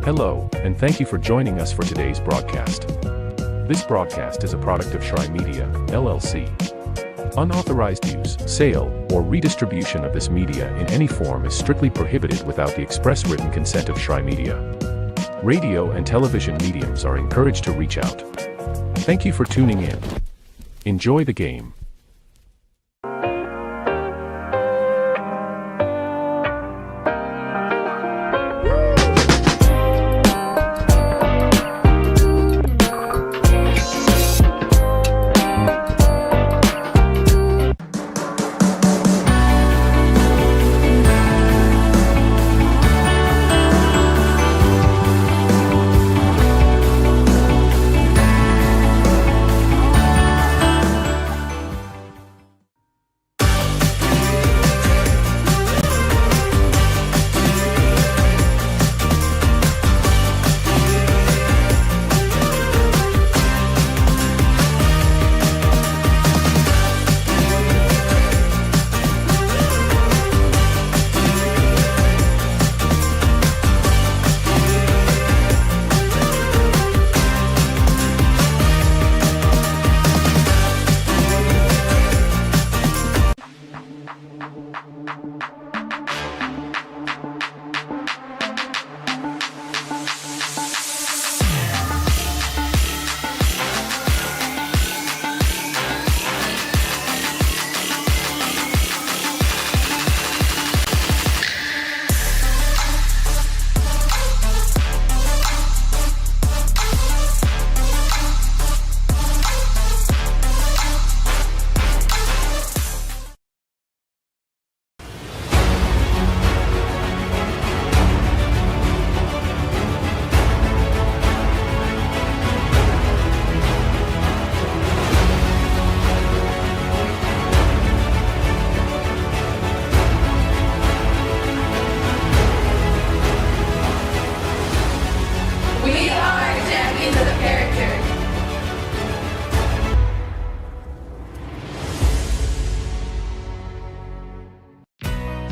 Hello, and thank you for joining us for today's broadcast. This broadcast is a product of Shry Media, LLC. Unauthorized use, sale, or redistribution of this media in any form is strictly prohibited without the express written consent of Shry Media. Radio and television mediums are encouraged to reach out. Thank you for tuning in. Enjoy the game.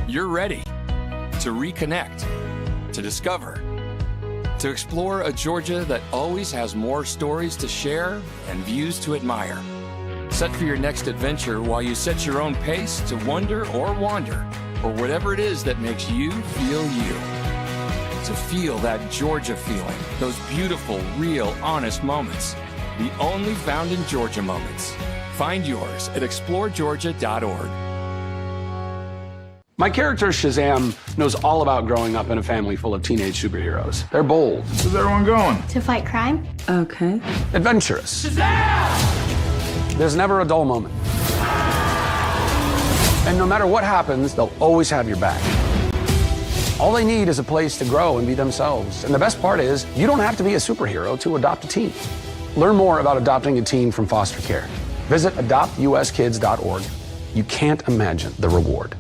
You're ready to reconnect, to discover, to explore a Georgia that always has more stories to share and views to admire. Set for your next adventure while you set your own pace to wonder or wander, or whatever it is that makes you feel you. To feel that Georgia feeling, those beautiful, real, honest moments. The only found in Georgia moments. Find yours at exploregeorgia.org. My character, Shazam, knows all about growing up in a family full of teenage superheroes. They're bold. Where's everyone going? To fight crime? Okay. Adventurous. Shazam! There's never a dull moment. And no matter what happens, they'll always have your back. All they need is a place to grow and be themselves. And the best part is, you don't have to be a superhero to adopt a teen. Learn more about adopting a teen from foster care. Visit adoptuskids.org. You can't imagine the reward.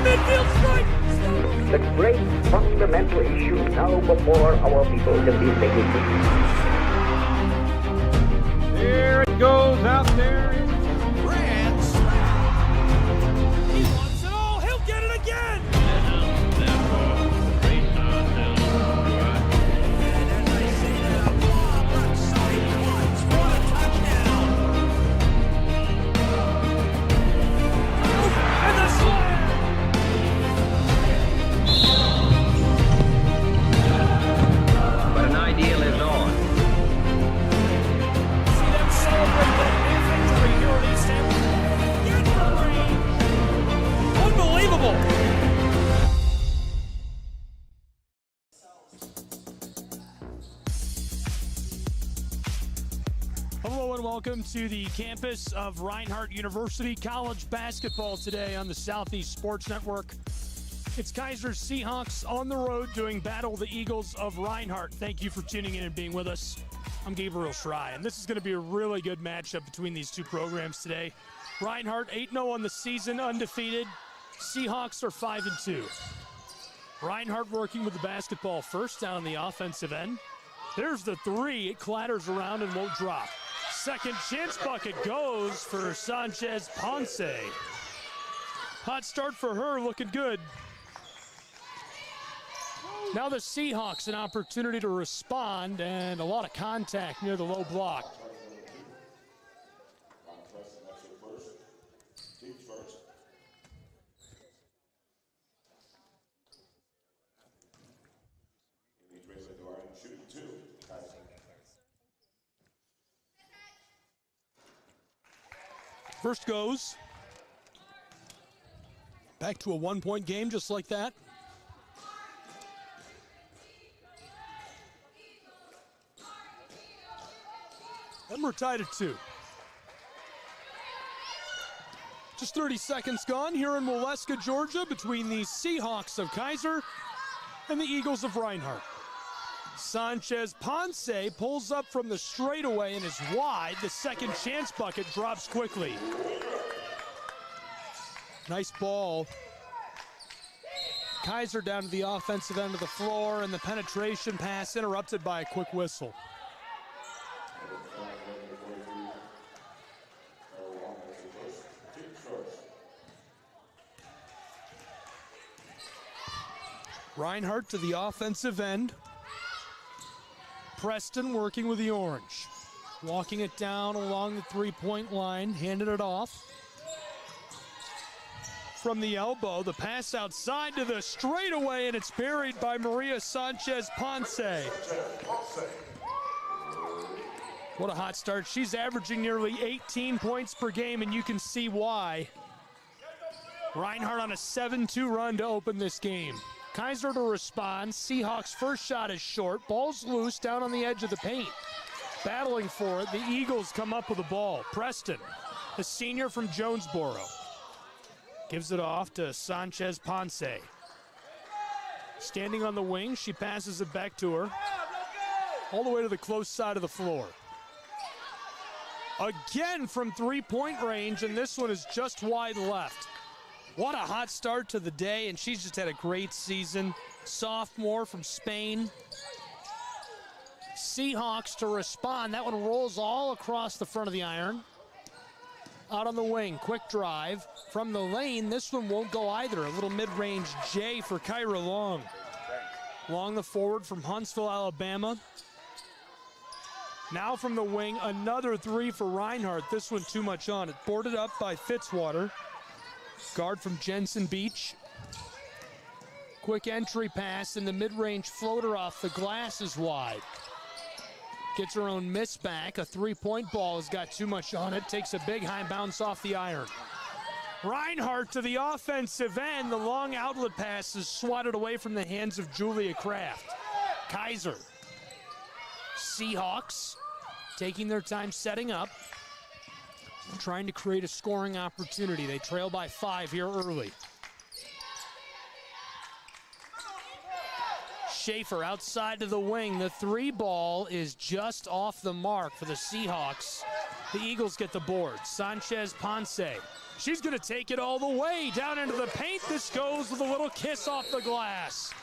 midfield strike. The great fundamental issue now before our people can be taken. There it goes out there. Grand slam. He wants it all. He'll get it again. Hello and welcome to the campus of Reinhardt University College basketball today on the Southeast Sports Network. It's Keiser's Seahawks on the road doing battle the Eagles of Reinhardt. Thank you for tuning in and being with us. I'm Gabriel Schrei, and this is going to be a really good matchup between these two programs today. Reinhardt 8-0 on the season, undefeated. Seahawks are 5-2. Reinhardt working with the basketball first down on the offensive end. There's the three. It clatters around and won't drop. Second chance bucket goes for Sanchez Ponce. Hot start for her, looking good. Now the Seahawks an opportunity to respond, and a lot of contact near the low block. First goes. Back to a one-point game just like that. And we're tied at 2. Just 30 seconds gone here in Waleska, Georgia, between the Seahawks of Keiser and the Eagles of Reinhardt. Sanchez Ponce pulls up from the straightaway and is wide. The second chance bucket drops quickly. Nice ball. Keiser down to the offensive end of the floor, and the penetration pass interrupted by a quick whistle. Reinhardt to the offensive end. Preston working with the orange. Walking it down along the three-point line, handed it off. From the elbow, the pass outside to the straightaway, and it's buried by Maria Sanchez Ponce. What a hot start. She's averaging nearly 18 points per game, and you can see why. Reinhardt on a 7-2 run to open this game. Keiser to respond. Seahawks' first shot is short. Ball's loose down on the edge of the paint. Battling for it, the Eagles come up with the ball. Preston, the senior from Jonesboro, gives it off to Sanchez Ponce. Standing on the wing, she passes it back to her. All the way to the close side of the floor. Again from three-point range, and this one is just wide left. What a hot start to the day, and she's just had a great season. Sophomore from Spain. Seahawks to respond. That one rolls all across the front of the iron. Out on the wing, quick drive. From the lane, this one won't go either. A little mid-range J for Kyra Long. Long the forward from Huntsville, Alabama. Now from the wing, another three for Reinhardt. This one too much on it. Boarded up by Fitzwater. Guard from Jensen Beach. Quick entry pass, and the mid-range floater off the glass is wide. Gets her own miss back. A three-point ball has got too much on it. Takes a big high bounce off the iron. Reinhardt to the offensive end. The long outlet pass is swatted away from the hands of Julia Kraft. Keiser. Seahawks taking their time setting up. Trying to create a scoring opportunity. They trail by 5 here early. Schaefer outside to the wing. The three ball is just off the mark for the Seahawks. The Eagles get the board. Sanchez Ponce. She's going to take it all the way down into the paint. This goes with a little kiss off the glass.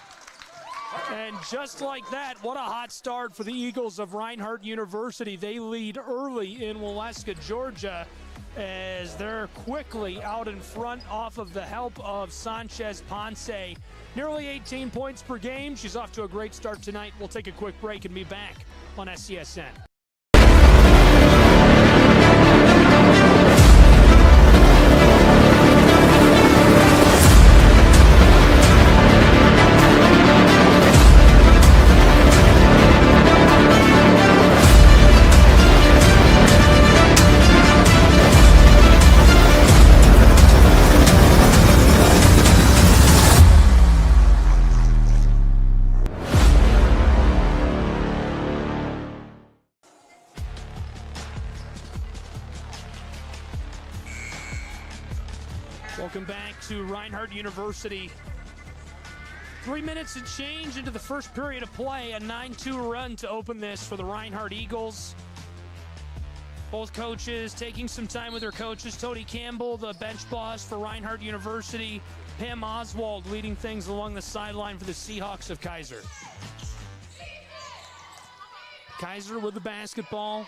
And just like that, what a hot start for the Eagles of Reinhardt University. They lead early in Waleska, Georgia, as they're quickly out in front off of the help of Sanchez Ponce. Nearly 18 points per game. She's off to a great start tonight. We'll take a quick break and be back on SCSN. Welcome back to Reinhardt University. 3 minutes and change into the first period of play. A 9-2 run to open this for the Reinhardt Eagles. Both coaches taking some time with their coaches. Tony Campbell, the bench boss for Reinhardt University. Pam Oswald leading things along the sideline for the Seahawks of Keiser. Keiser with the basketball,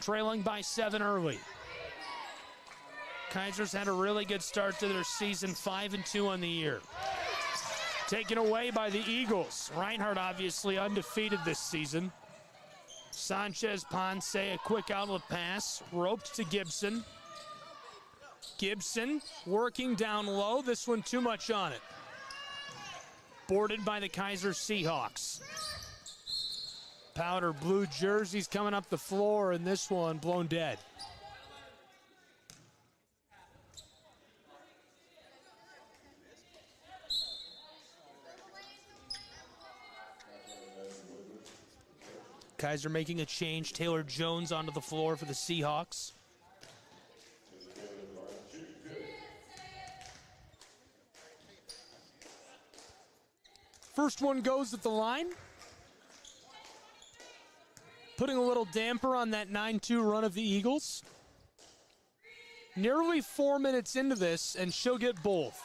trailing by 7 early. Keiser's had a really good start to their season, 5-2 on the year. Taken away by the Eagles. Reinhardt obviously undefeated this season. Sanchez Ponce, a quick outlet pass, roped to Gibson. Gibson working down low. This one too much on it. Boarded by the Keiser Seahawks. Powder blue jerseys coming up the floor, and this one blown dead. Keiser making a change. Taylor Jones onto the floor for the Seahawks. First one goes at the line. Putting a little damper on that 9-2 run of the Eagles. Nearly 4 minutes into this, and she'll get both.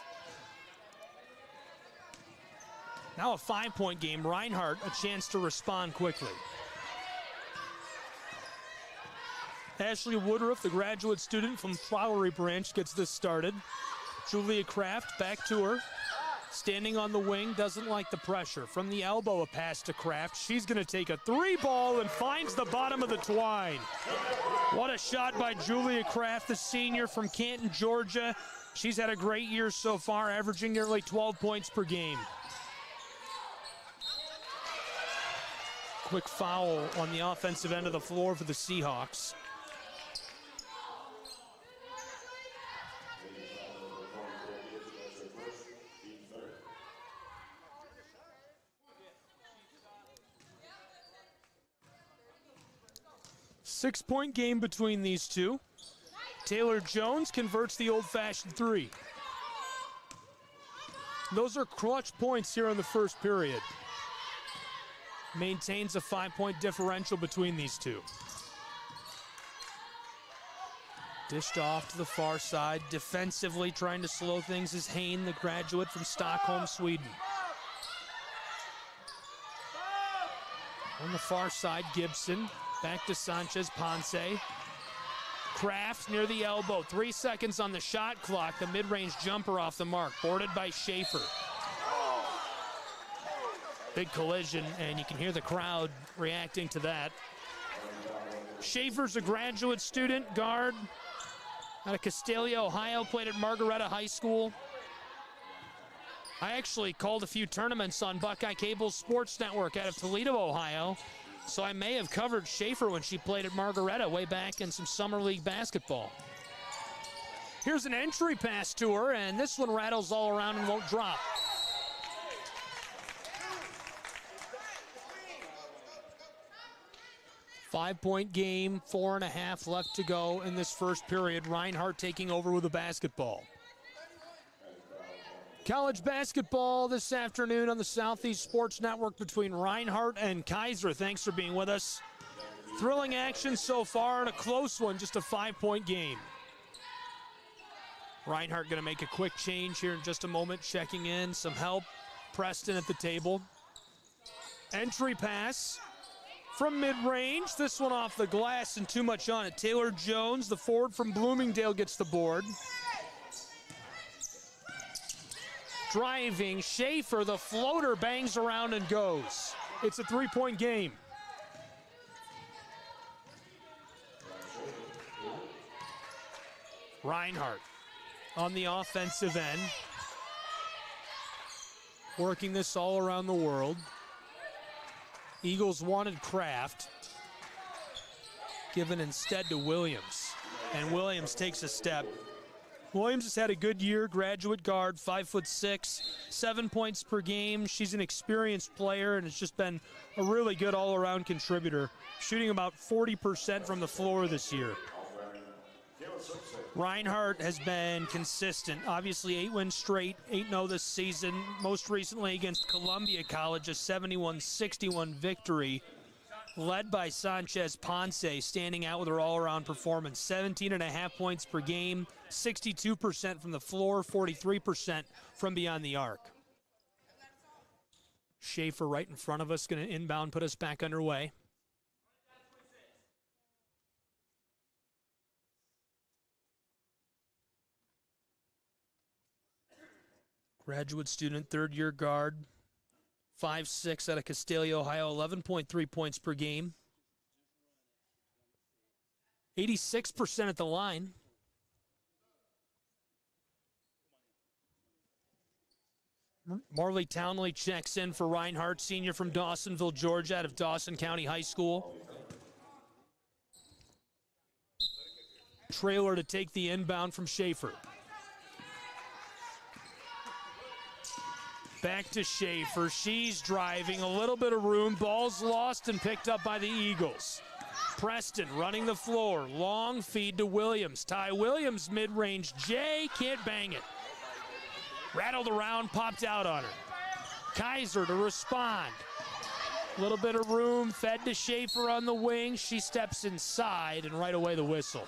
Now a 5-point game. Reinhardt a chance to respond quickly. Ashley Woodruff, the graduate student from Flowery Branch, gets this started. Julia Kraft back to her. Standing on the wing, doesn't like the pressure. From the elbow, a pass to Kraft. She's going to take a 3-ball and finds the bottom of the twine. What a shot by Julia Kraft, the senior from Canton, Georgia. She's had a great year so far, averaging nearly 12 points per game. Quick foul on the offensive end of the floor for the Seahawks. Six-point game between these two. Taylor Jones converts the old-fashioned 3. Those are clutch points here in the first period. Maintains a 5-point differential between these two. Dished off to the far side. Defensively trying to slow things is Hain, the graduate from Stockholm, Sweden. On the far side, Gibson. Back to Sanchez Ponce. Kraft near the elbow. 3 seconds on the shot clock. The mid-range jumper off the mark. Boarded by Schaefer. Big collision, and you can hear the crowd reacting to that. Schaefer's a graduate student, guard out of Castalia, Ohio. Played at Margaretta High School. I actually called a few tournaments on Buckeye Cable's Sports Network out of Toledo, Ohio. So I may have covered Schaefer when she played at Margaretta way back in some summer league basketball. Here's an entry pass to her, and this one rattles all around and won't drop. Five-point game, 4.5 left to go in this first period. Reinhardt taking over with the basketball. College basketball this afternoon on the Southeast Sports Network between Reinhardt and Keiser. Thanks for being with us. Thrilling action so far and a close one, just a 5-point game. Reinhardt going to make a quick change here in just a moment, checking in, some help. Preston at the table. Entry pass from mid-range. This one off the glass and too much on it. Taylor Jones, the forward from Bloomingdale, gets the board. Driving, Schaefer, the floater, bangs around and goes. It's a 3-point game. Reinhardt on the offensive end. Working this all around the world. Eagles wanted Kraft. Given instead to Williams. And Williams takes a step. Williams has had a good year, graduate guard, 5'6", 7 points per game. She's an experienced player and has just been a really good all-around contributor, shooting about 40% from the floor this year. Reinhardt has been consistent. Obviously, 8 wins straight, 8-0 this season. Most recently against Columbia College, a 71-61 victory. Led by Sanchez Ponce, standing out with her all-around performance. 17.5 points per game, 62% from the floor, 43% from beyond the arc. Schaefer right in front of us, going to inbound, put us back underway. Graduate student, third-year guard. 5'6" out of Castalia, Ohio, 11.3 points per game. 86% at the line. Marley Townley checks in for Reinhardt, senior from Dawsonville, Georgia, out of Dawson County High School. Trailer to take the inbound from Schaefer. Back to Schaefer. She's driving. A little bit of room. Ball's lost and picked up by the Eagles. Preston running the floor. Long feed to Williams. Ty Williams mid-range. Jay can't bang it. Rattled around, popped out on her. Keiser to respond. A little bit of room. Fed to Schaefer on the wing. She steps inside and right away the whistle.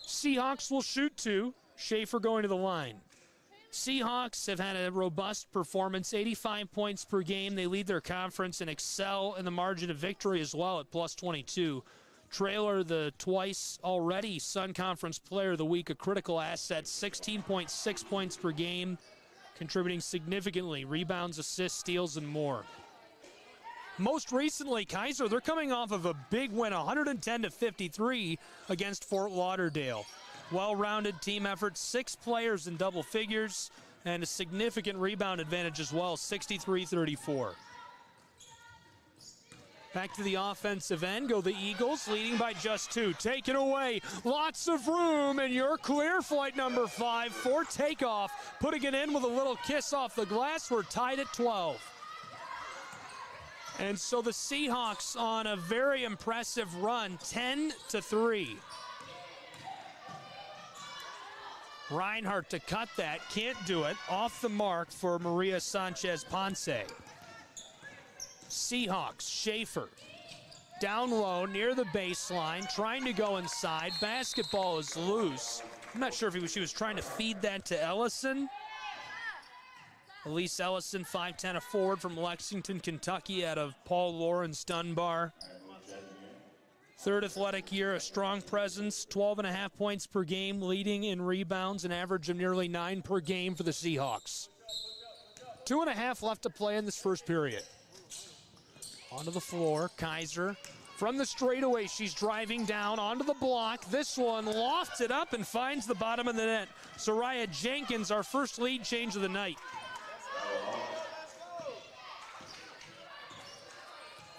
Seahawks will shoot 2. Schaefer going to the line. Seahawks have had a robust performance, 85 points per game. They lead their conference and excel in the margin of victory as well at plus 22. Trailer, the twice already Sun Conference Player of the Week, a critical asset, 16.6 points per game, contributing significantly. Rebounds, assists, steals, and more. Most recently, Keiser, they're coming off of a big win, 110-53 against Fort Lauderdale. Well-rounded team effort, 6 players in double figures, and a significant rebound advantage as well, 63-34. Back to the offensive end, go the Eagles, leading by just 2. Take it away, lots of room, and you're clear, flight number 5 for takeoff. Putting it in with a little kiss off the glass, we're tied at 12. And so the Seahawks on a very impressive run, 10-3. Reinhardt to cut that, can't do it. Off the mark for Maria Sanchez Ponce. Seahawks, Schaefer. Down low, near the baseline, trying to go inside. Basketball is loose. I'm not sure if she was trying to feed that to Ellison. Elise Ellison, 5'10", a forward from Lexington, Kentucky, out of Paul Lawrence Dunbar. Third athletic year, a strong presence, 12.5 points per game, leading in rebounds, an average of nearly 9 per game for the Seahawks. 2.5 left to play in this first period. Onto the floor, Keiser. From the straightaway, she's driving down onto the block. This one lofts it up and finds the bottom of the net. Soraya Jenkins, our first lead change of the night.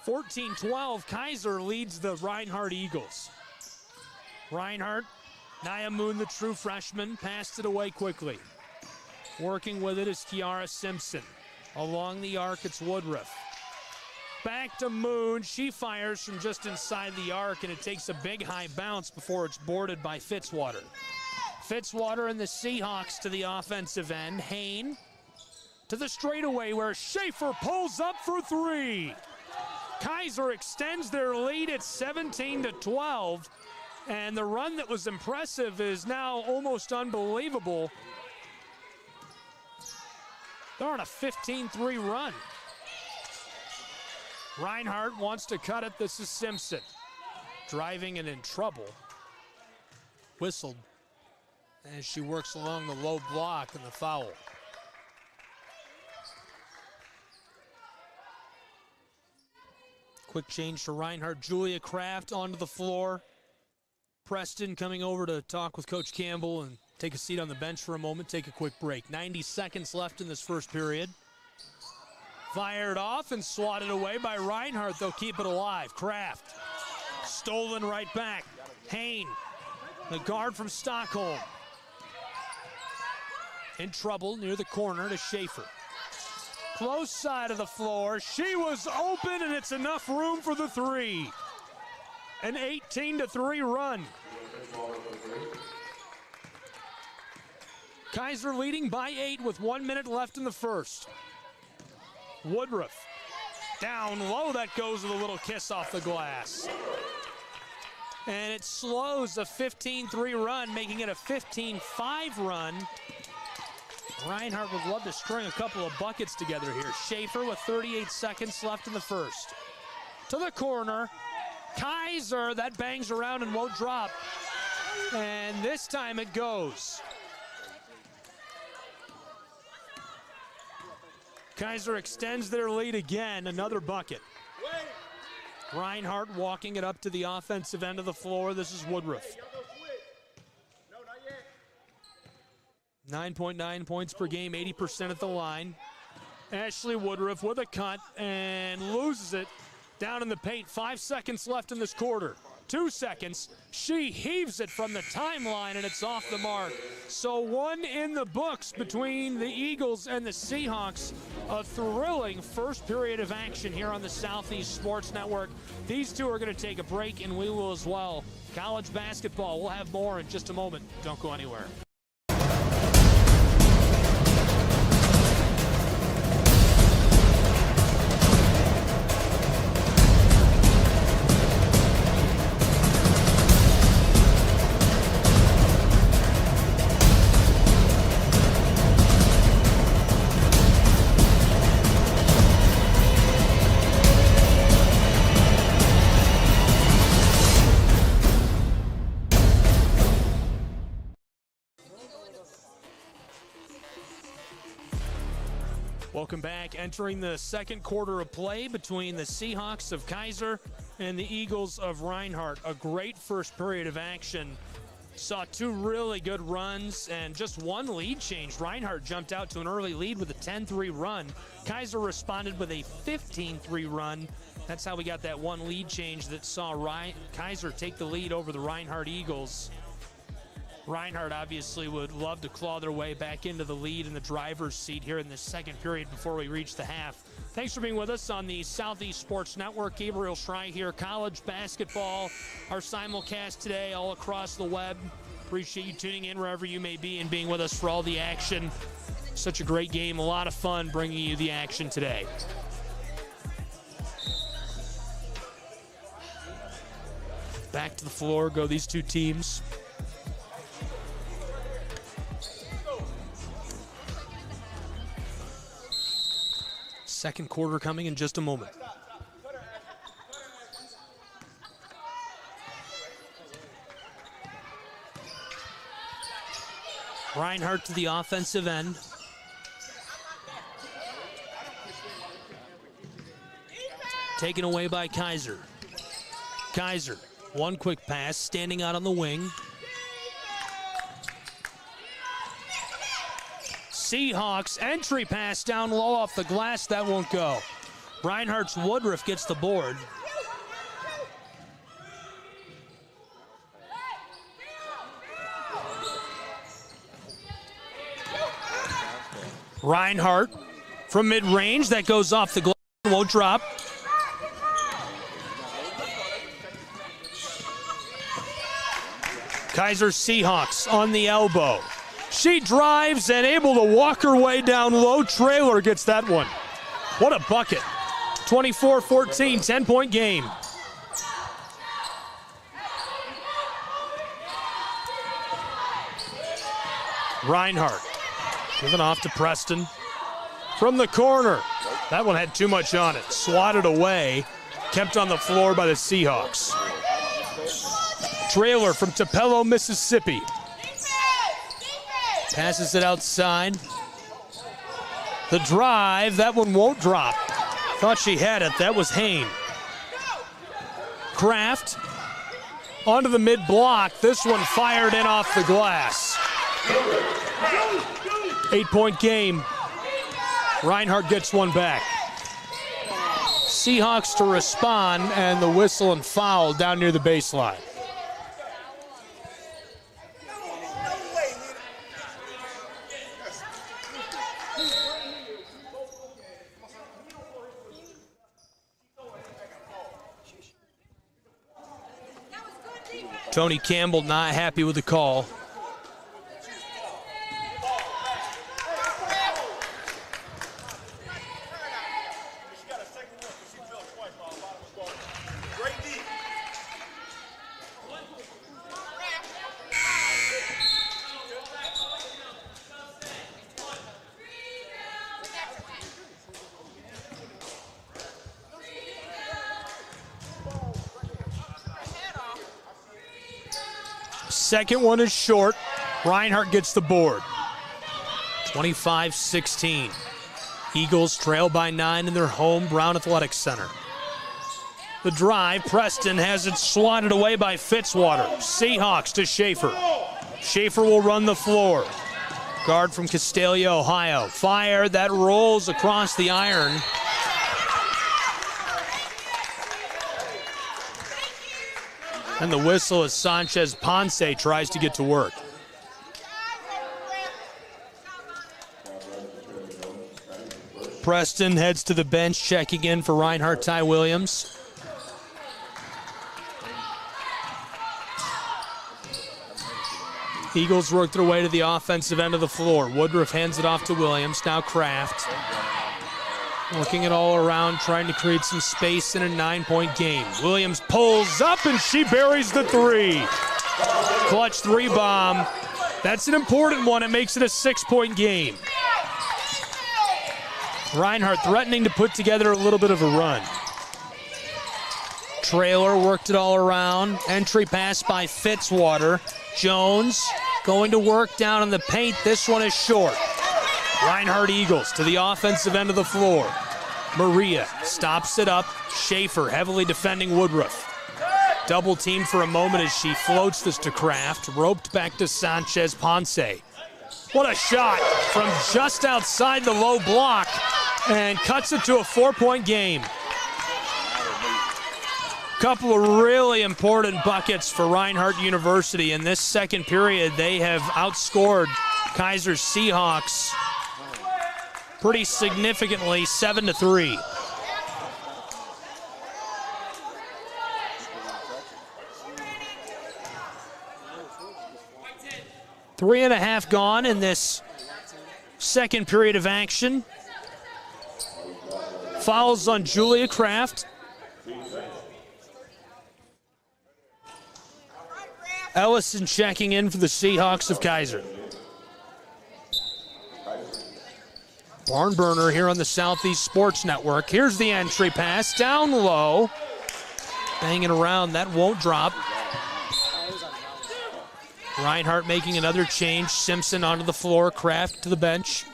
14-12, Keiser leads the Reinhardt Eagles. Reinhardt, Nia Moon, the true freshman, passed it away quickly. Working with it is Kiara Simpson. Along the arc, it's Woodruff. Back to Moon. She fires from just inside the arc, and it takes a big high bounce before it's boarded by Fitzwater. Fitzwater and the Seahawks to the offensive end. Hain to the straightaway where Schaefer pulls up for three. Keiser extends their lead at 17-12, and the run that was impressive is now almost unbelievable. They're on a 15-3 run. Reinhardt wants to cut it. This is Simpson. Driving and in trouble. Whistled as she works along the low block and the foul. Quick change to Reinhardt. Julia Kraft onto the floor. Preston coming over to talk with Coach Campbell and take a seat on the bench for a moment, take a quick break. 90 seconds left in this first period. Fired off and swatted away by Reinhardt. They'll keep it alive. Kraft. Stolen right back. Hain, the guard from Stockholm. In trouble near the corner to Schaefer. Close side of the floor. She was open, and it's enough room for the three. An 18-3 run. Keiser leading by 8 with 1 minute left in the first. Woodruff down low. That goes with a little kiss off the glass. And it slows a 15-3 run, making it a 15-5 run. Reinhardt would love to string a couple of buckets together here. Schaefer with 38 seconds left in the first. To the corner. Keiser, that bangs around and won't drop. And this time it goes. Keiser extends their lead again, another bucket. Reinhardt walking it up to the offensive end of the floor. This is Woodruff. 9.9 points per game, 80% at the line. Ashley Woodruff with a cut and loses it down in the paint. 5 seconds left in this quarter. 2 seconds. She heaves it from the timeline, and it's off the mark. So one in the books between the Eagles and the Seahawks. A thrilling first period of action here on the Southeast Sports Network. These two are going to take a break, and we will as well. College basketball, we'll have more in just a moment. Don't go anywhere. Welcome back. Entering the second quarter of play between the Seahawks of Keiser and the Eagles of Reinhardt. A great first period of action. Saw two really good runs and just one lead change. Reinhardt jumped out to an early lead with a 10-3 run. Keiser responded with a 15-3 run. That's how we got that one lead change that saw Keiser take the lead over the Reinhardt Eagles. Reinhardt obviously would love to claw their way back into the lead in the driver's seat here in this second period before we reach the half. Thanks for being with us on the Southeast Sports Network. Gabriel Schrei here. College basketball, our simulcast today all across the web. Appreciate you tuning in wherever you may be and being with us for all the action. Such a great game, a lot of fun bringing you the action today. Back to the floor go these two teams. Second quarter coming in just a moment. Reinhardt to the offensive end. Taken away by Keiser. Keiser, one quick pass, standing out on the wing. Seahawks entry pass down low off the glass. That won't go. Reinhardt's Woodruff gets the board. Reinhardt from mid-range. That goes off the glass. Won't drop. Keiser Seahawks on the elbow. She drives and able to walk her way down low. Traylor gets that one. What a bucket. 24-14, 10-point game. Reinhardt giving off to Preston. From the corner. That one had too much on it. Swatted away. Kept on the floor by the Seahawks. Traylor from Tupelo, Mississippi. Passes it outside. The drive, that one won't drop. Thought she had it, that was Hain. Kraft onto the mid-block. This one fired in off the glass. 8-point game. Reinhardt gets one back. Seahawks to respond, and the whistle and foul down near the baseline. Tony Campbell not happy with the call. Second one is short. Reinhardt gets the board. 25-16. Eagles trail by 9 in their home Brown Athletic Center. The drive, Preston has it swatted away by Fitzwater. Seahawks to Schaefer. Schaefer will run the floor. Guard from Castalia, Ohio. Fire that rolls across the iron. And the whistle as Sanchez Ponce tries to get to work. Preston heads to the bench, checking in for Reinhardt, Ty Williams. Eagles work their way to the offensive end of the floor. Woodruff hands it off to Williams, now Kraft. Working it all around, trying to create some space in a 9-point game. Williams pulls up and she buries the three. Clutch three bomb. That's an important one. It makes it a 6-point game. Reinhardt threatening to put together a little bit of a run. Traylor worked it all around. Entry pass by Fitzwater. Jones going to work down in the paint. This one is short. Reinhardt Eagles to the offensive end of the floor. Maria stops it up. Schaefer heavily defending Woodruff. Double team for a moment as she floats this to Kraft. Roped back to Sanchez Ponce. What a shot from just outside the low block and cuts it to a 4-point game. Couple of really important buckets for Reinhardt University. In this second period, they have outscored Keiser's Seahawks pretty significantly, 7-3. Three and a half gone in this second period of action. Fouls on Julia Kraft. Ellison checking in for the Seahawks of Keiser. Barn burner here on the Southeast Sports Network. Here's the entry pass, down low. Banging around, that won't drop. Reinhardt making another change. Simpson onto the floor, Kraft to the bench.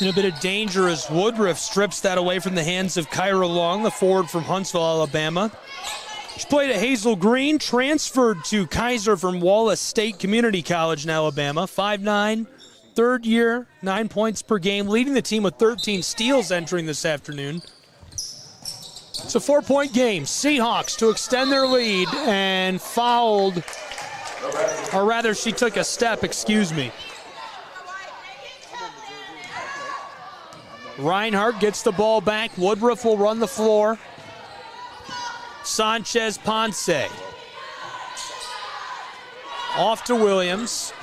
In a bit of danger as Woodruff strips that away from the hands of Kyra Long, the forward from Huntsville, Alabama. She played at Hazel Green, transferred to Keiser from Wallace State Community College in Alabama. 5'9", third year, 9 points per game, leading the team with 13 steals entering this afternoon. It's a 4-point game. Seahawks to extend their lead and fouled, or rather she took a step, excuse me. Reinhardt gets the ball back. Woodruff will run the floor. Sanchez Ponce. Off to Williams.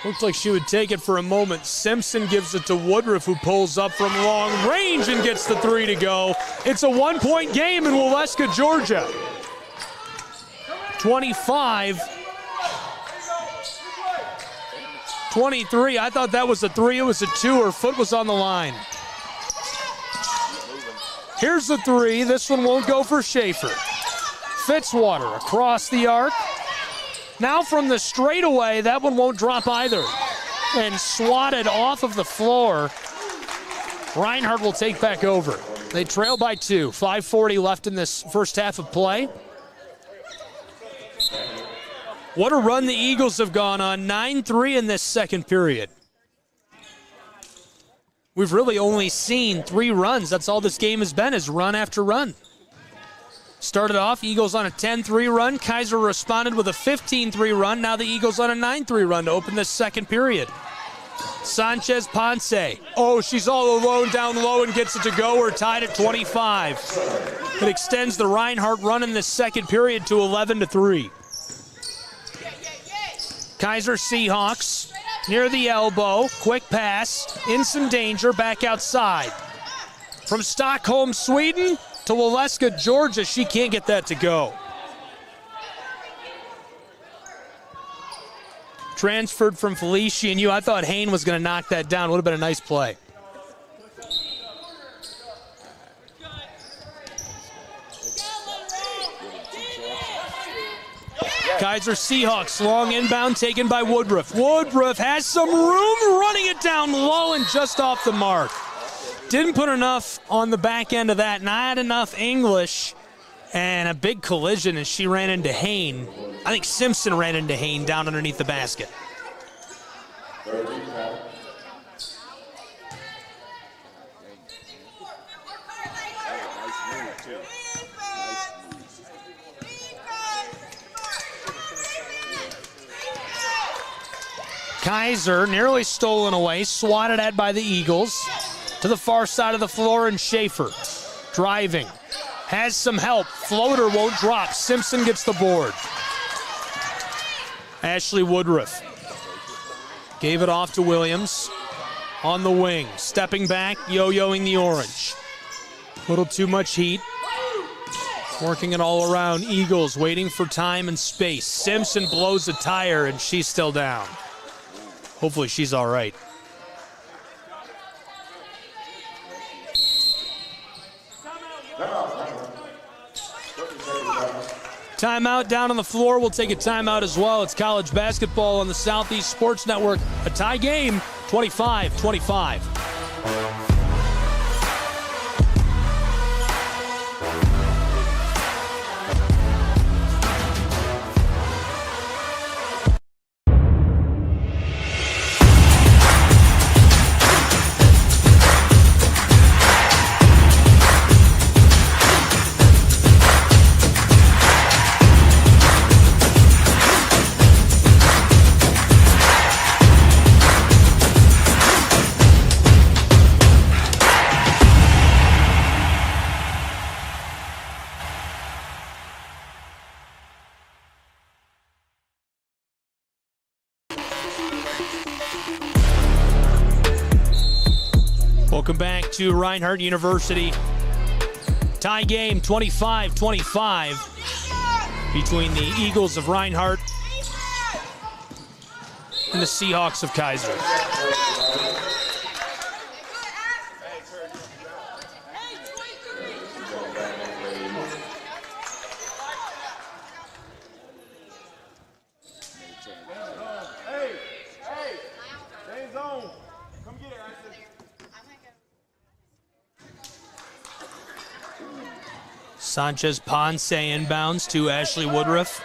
Looked like she would take it for a moment. Simpson gives it to Woodruff, who pulls up from long range and gets the three to go. It's a one-point game in Waleska, Georgia. 25-23. I thought that was a three. It was a two. Her foot was on the line. Here's the three. This one won't go for Schaefer. Fitzwater across the arc. Now from the straightaway, that one won't drop either. And swatted off of the floor. Reinhardt will take back over. They trail by 2. 5:40 left in this first half of play. What a run the Eagles have gone on. 9-3 in this second period. We've really only seen 3 runs. That's all this game has been, is run after run. Started off, Eagles on a 10-3 run. Keiser responded with a 15-3 run. Now the Eagles on a 9-3 run to open this second period. Sanchez Ponce. Oh, she's all alone down low and gets it to go. We're tied at 25. It extends the Reinhardt run in this second period to 11-3. Keiser Seahawks near the elbow. Quick pass. In some danger. Back outside. From Stockholm, Sweden to Waleska, Georgia. She can't get that to go. Transferred from Felician. I thought Hayne was going to knock that down. Would have been a nice play. Keiser Seahawks, long inbound taken by Woodruff. Woodruff has some room, running it down low and just off the mark. Didn't put enough on the back end of that, not enough English, and a big collision as she ran into Hayne. I think Simpson ran into Hayne down underneath the basket. Keiser nearly stolen away, swatted at by the Eagles. To the far side of the floor, and Schaefer driving. Has some help. Floater won't drop. Simpson gets the board. Ashley Woodruff gave it off to Williams on the wing. Stepping back, yo-yoing the orange. A little too much heat. Working it all around. Eagles waiting for time and space. Simpson blows a tire, and she's still down. Hopefully she's all right. Timeout down on the floor. We'll take a timeout as well. It's college basketball on the Southeast Sports Network. A tie game, 25-25. Welcome back to Reinhardt University. Tie game 25-25 between the Eagles of Reinhardt and the Seahawks of Keiser. Sanchez Ponce inbounds to Ashley Woodruff.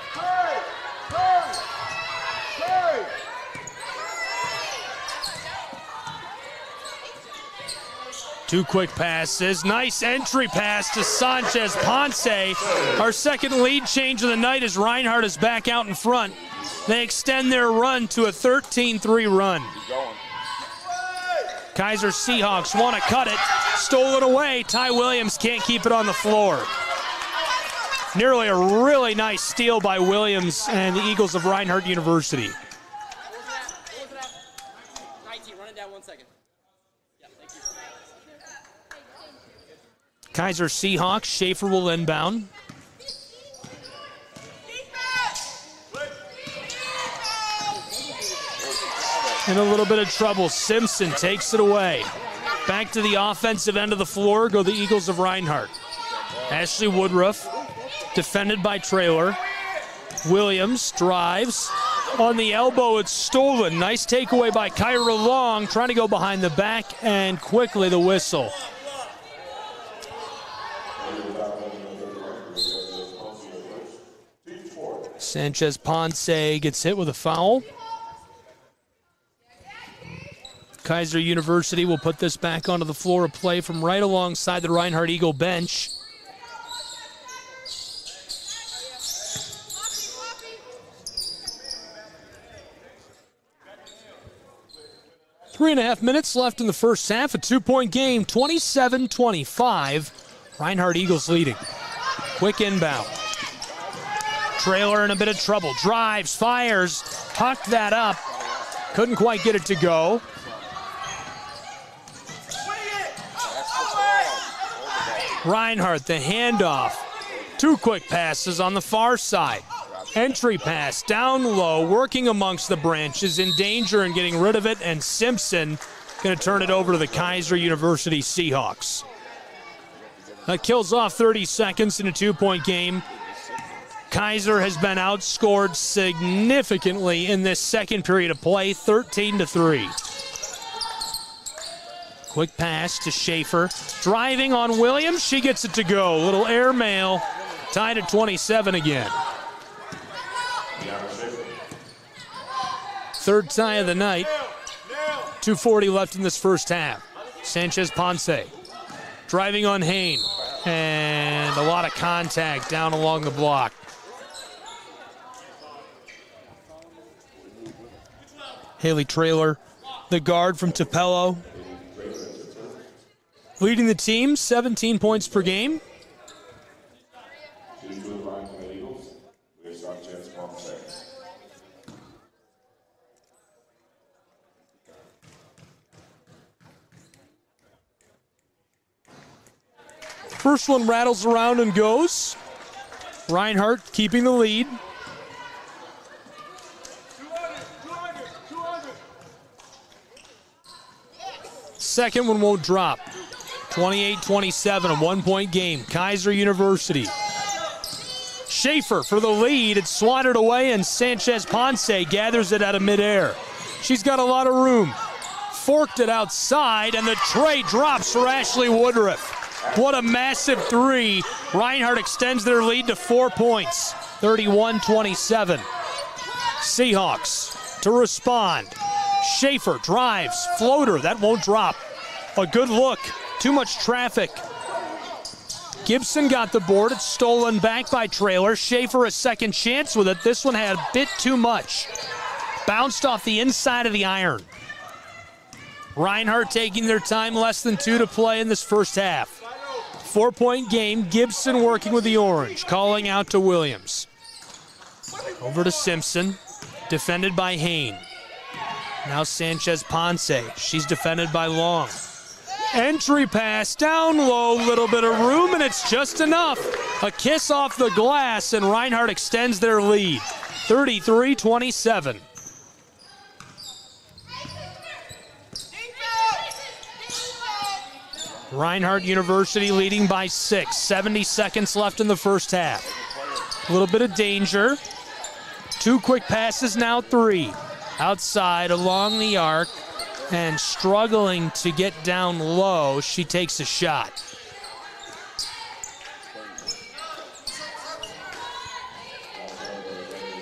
Two quick passes. Nice entry pass to Sanchez Ponce. Our second lead change of the night as Reinhardt is back out in front. They extend their run to a 13-3 run. Keiser Seahawks want to cut it. Stole it away. Ty Williams can't keep it on the floor. Nearly a really nice steal by Williams and the Eagles of Reinhardt University. Keiser Seahawks, Schaefer will inbound. In a little bit of trouble, Simpson takes it away. Back to the offensive end of the floor go the Eagles of Reinhardt. Ashley Woodruff, defended by Traylor. Williams drives. On the elbow, it's stolen. Nice takeaway by Kyra Long, trying to go behind the back, and quickly the whistle. Sanchez Ponce gets hit with a foul. Keiser University will put this back onto the floor of play from right alongside the Reinhardt Eagle bench. Three and a half minutes left in the first half. A 2-point game, 27-25. Reinhardt Eagles leading. Quick inbound. Traylor in a bit of trouble. Drives, fires, tucked that up. Couldn't quite get it to go. Reinhardt, the handoff. Two quick passes on the far side. Entry pass down low, working amongst the branches, in danger and getting rid of it, and Simpson going to turn it over to the Keiser University Seahawks. That kills off 30 seconds in a 2-point game. Keiser has been outscored significantly in this second period of play, 13-3. Quick pass to Schaefer. Driving on Williams. She gets it to go. Little airmail. Tied at 27 again. Third tie of the night. 2:40 left in this first half. Sanchez Ponce. Driving on Hain. And a lot of contact down along the block. Haley Traylor, the guard from Tupelo. Leading the team, 17 points per game. First one rattles around and goes. Reinhardt keeping the lead. Second one won't drop. 28-27, a 1-point game. Keiser University. Schaefer for the lead. It's swatted away, and Sanchez Ponce gathers it out of midair. She's got a lot of room. Forked it outside, and the tray drops for Ashley Woodruff. What a massive three. Reinhardt extends their lead to 4 points. 31-27. Seahawks to respond. Schaefer drives. Floater. That won't drop. A good look. Too much traffic. Gibson got the board. It's stolen back by Traylor. Schaefer a second chance with it. This one had a bit too much. Bounced off the inside of the iron. Reinhardt taking their time, less than 2 to play in this first half. 4-point game. Gibson working with the orange. Calling out to Williams. Over to Simpson. Defended by Hain. Now Sanchez Ponce. She's defended by Long. Entry pass down low, little bit of room, and it's just enough. A kiss off the glass, and Reinhardt extends their lead. 33-27. Reinhardt University leading by 6. 70 seconds left in the first half. A little bit of danger. 2 quick passes, now 3. Outside along the arc. And struggling to get down low, she takes a shot.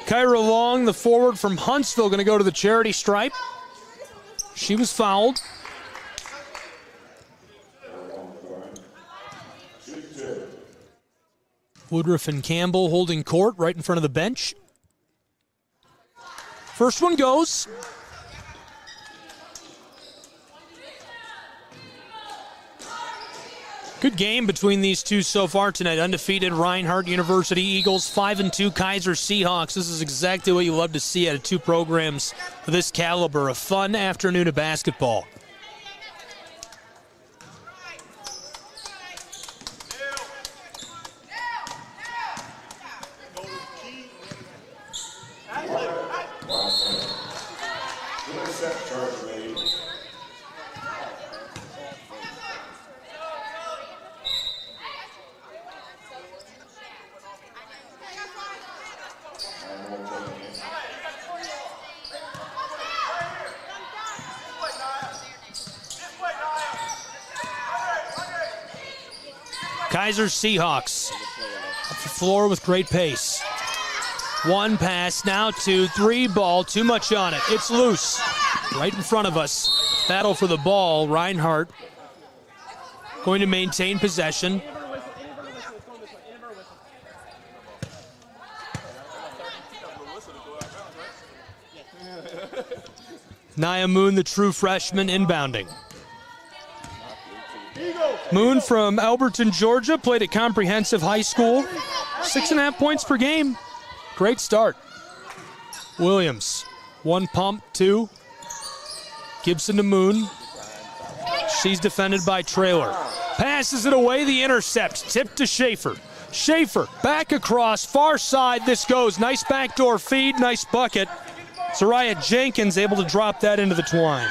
Kyra Long, the forward from Huntsville, going to go to the charity stripe. She was fouled. Woodruff and Campbell holding court right in front of the bench. First one goes. Good game between these two so far tonight. Undefeated Reinhardt University Eagles, 5-2 Keiser Seahawks. This is exactly what you love to see out of two programs of this caliber. A fun afternoon of basketball. Keiser Seahawks up the floor with great pace. One pass, now two, three ball, too much on it. It's loose, right in front of us. Battle for the ball. Reinhardt going to maintain possession. Nia Moon, the true freshman, inbounding. Moon from Alberton, Georgia, played at Comprehensive High School. 6.5 points per game. Great start. Williams, one pump, two. Gibson to Moon. She's defended by Traylor. Passes it away, the intercept. Tipped to Schaefer. Schaefer back across, far side. This goes. Nice backdoor feed, nice bucket. Soraya Jenkins able to drop that into the twine.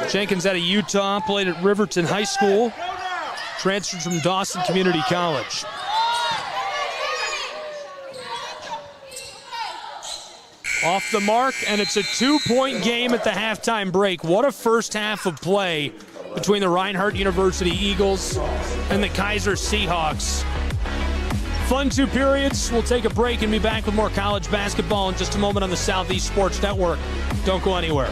Jenkins out of Utah, played at Riverton High School, transferred from Dawson Community College. Off the mark, and it's a 2-point game at the halftime break. What a first half of play between the Reinhardt University Eagles and the Keiser Seahawks. Fun 2 periods. We'll take a break and be back with more college basketball in just a moment on the Southeast Sports Network. Don't go anywhere.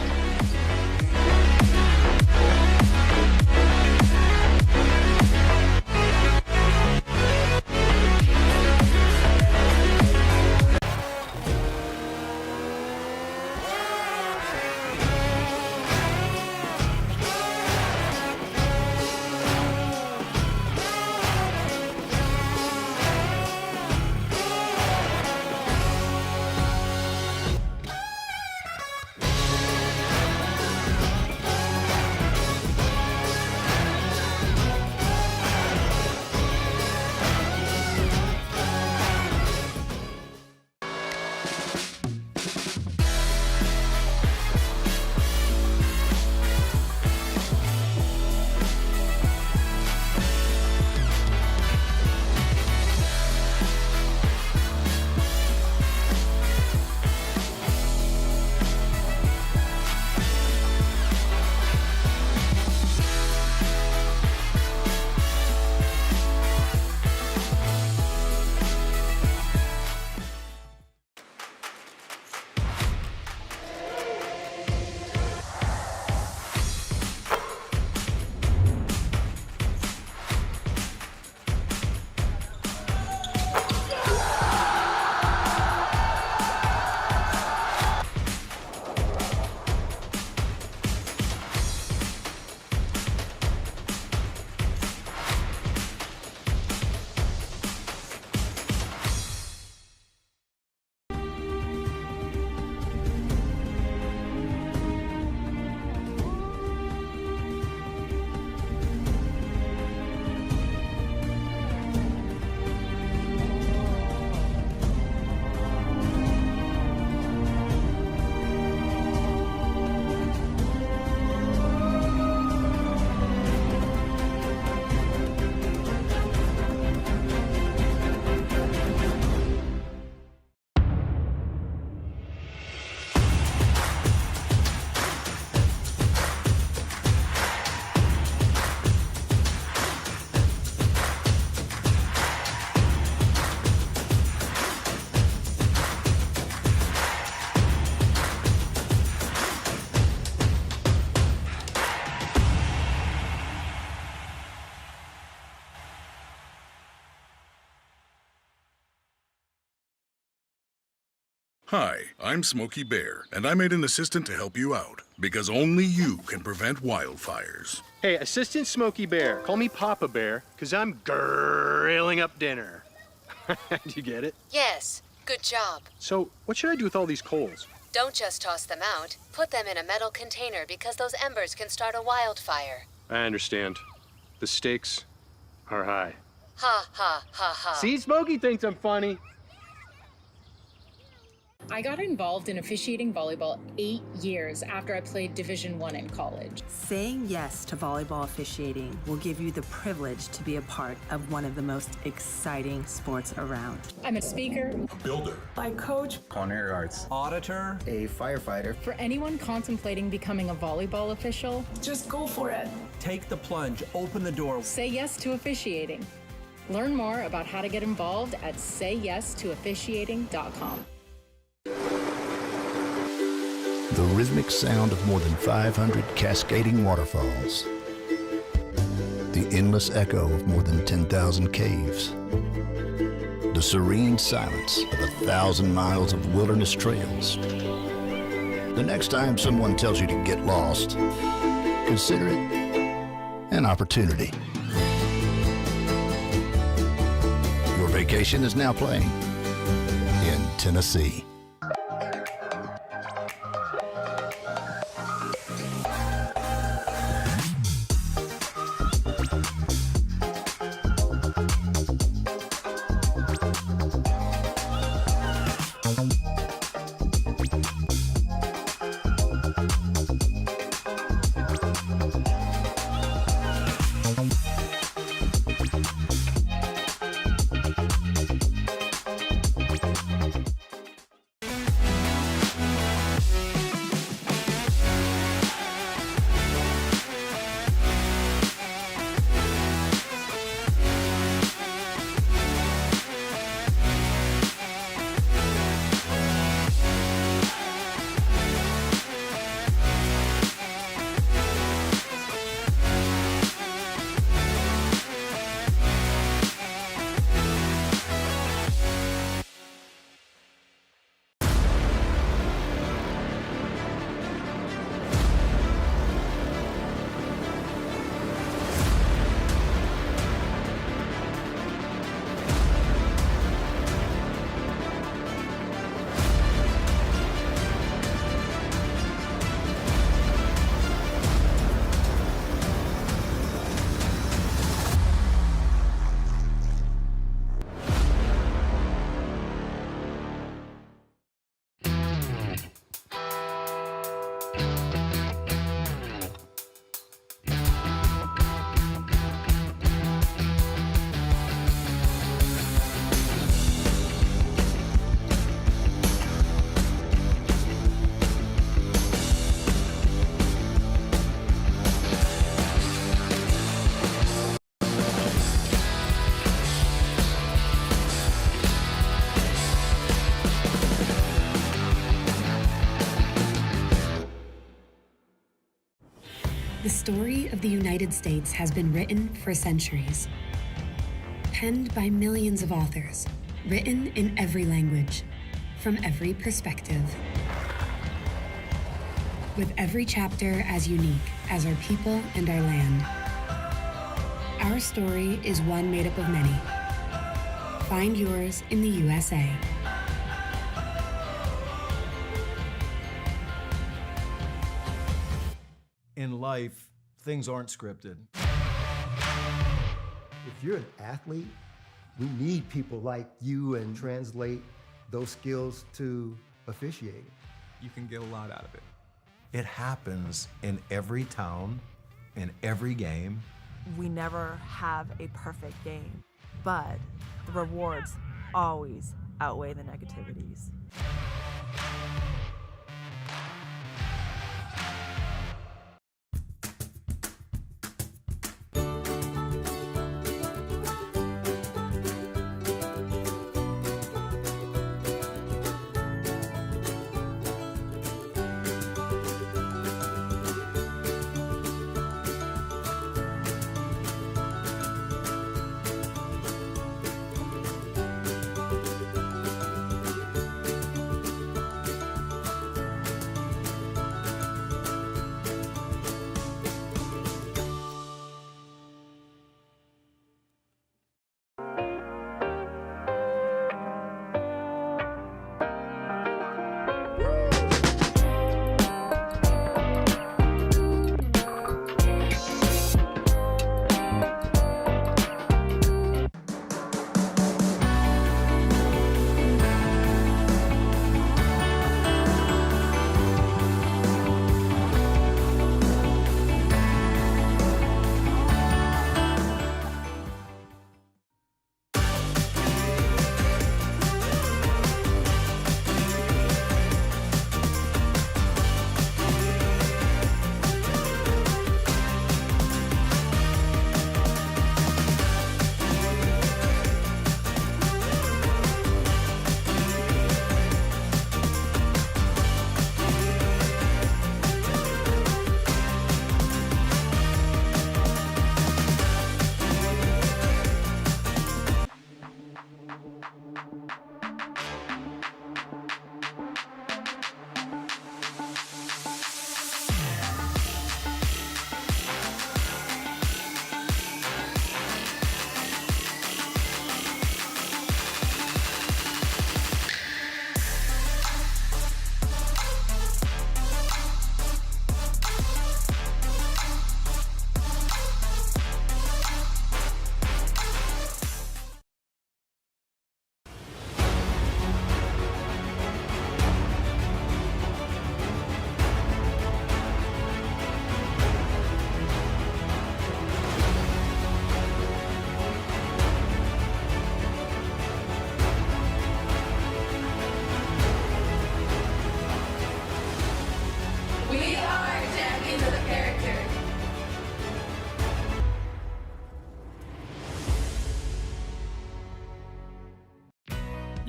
Hi, I'm Smokey Bear, and I made an assistant to help you out, because only you can prevent wildfires. Hey, Assistant Smokey Bear. Call me Papa Bear, because I'm grilling up dinner. Do you get it? Yes, good job. So, what should I do with all these coals? Don't just toss them out. Put them in a metal container because those embers can start a wildfire. I understand. The stakes are high. Ha ha ha ha. See, Smokey thinks I'm funny. I got involved in officiating volleyball 8 years after I played Division I in college. Saying yes to volleyball officiating will give you the privilege to be a part of one of the most exciting sports around. I'm a speaker, A builder. I coach culinary arts, auditor, a firefighter. For anyone contemplating becoming a volleyball official, just go for it. Take the plunge, open the door. say yes to officiating. Learn more about how to get involved at sayyestoofficiating.com. The rhythmic sound of more than 500 cascading waterfalls. The endless echo of more than 10,000 caves. The serene silence of 1,000 miles of wilderness trails. The next time someone tells you to get lost, consider it an opportunity. Your vacation is now playing in Tennessee. The story of the United States has been written for centuries. Penned by millions of authors, written in every language, from every perspective. With every chapter as unique as our people and our land. Our story is one made up of many. Find yours in the USA. In life, things aren't scripted. If you're an athlete, we need people like you and translate those skills to officiating. You can get a lot out of it. It happens in every town, in every game. We never have a perfect game, but the rewards always outweigh the negativities.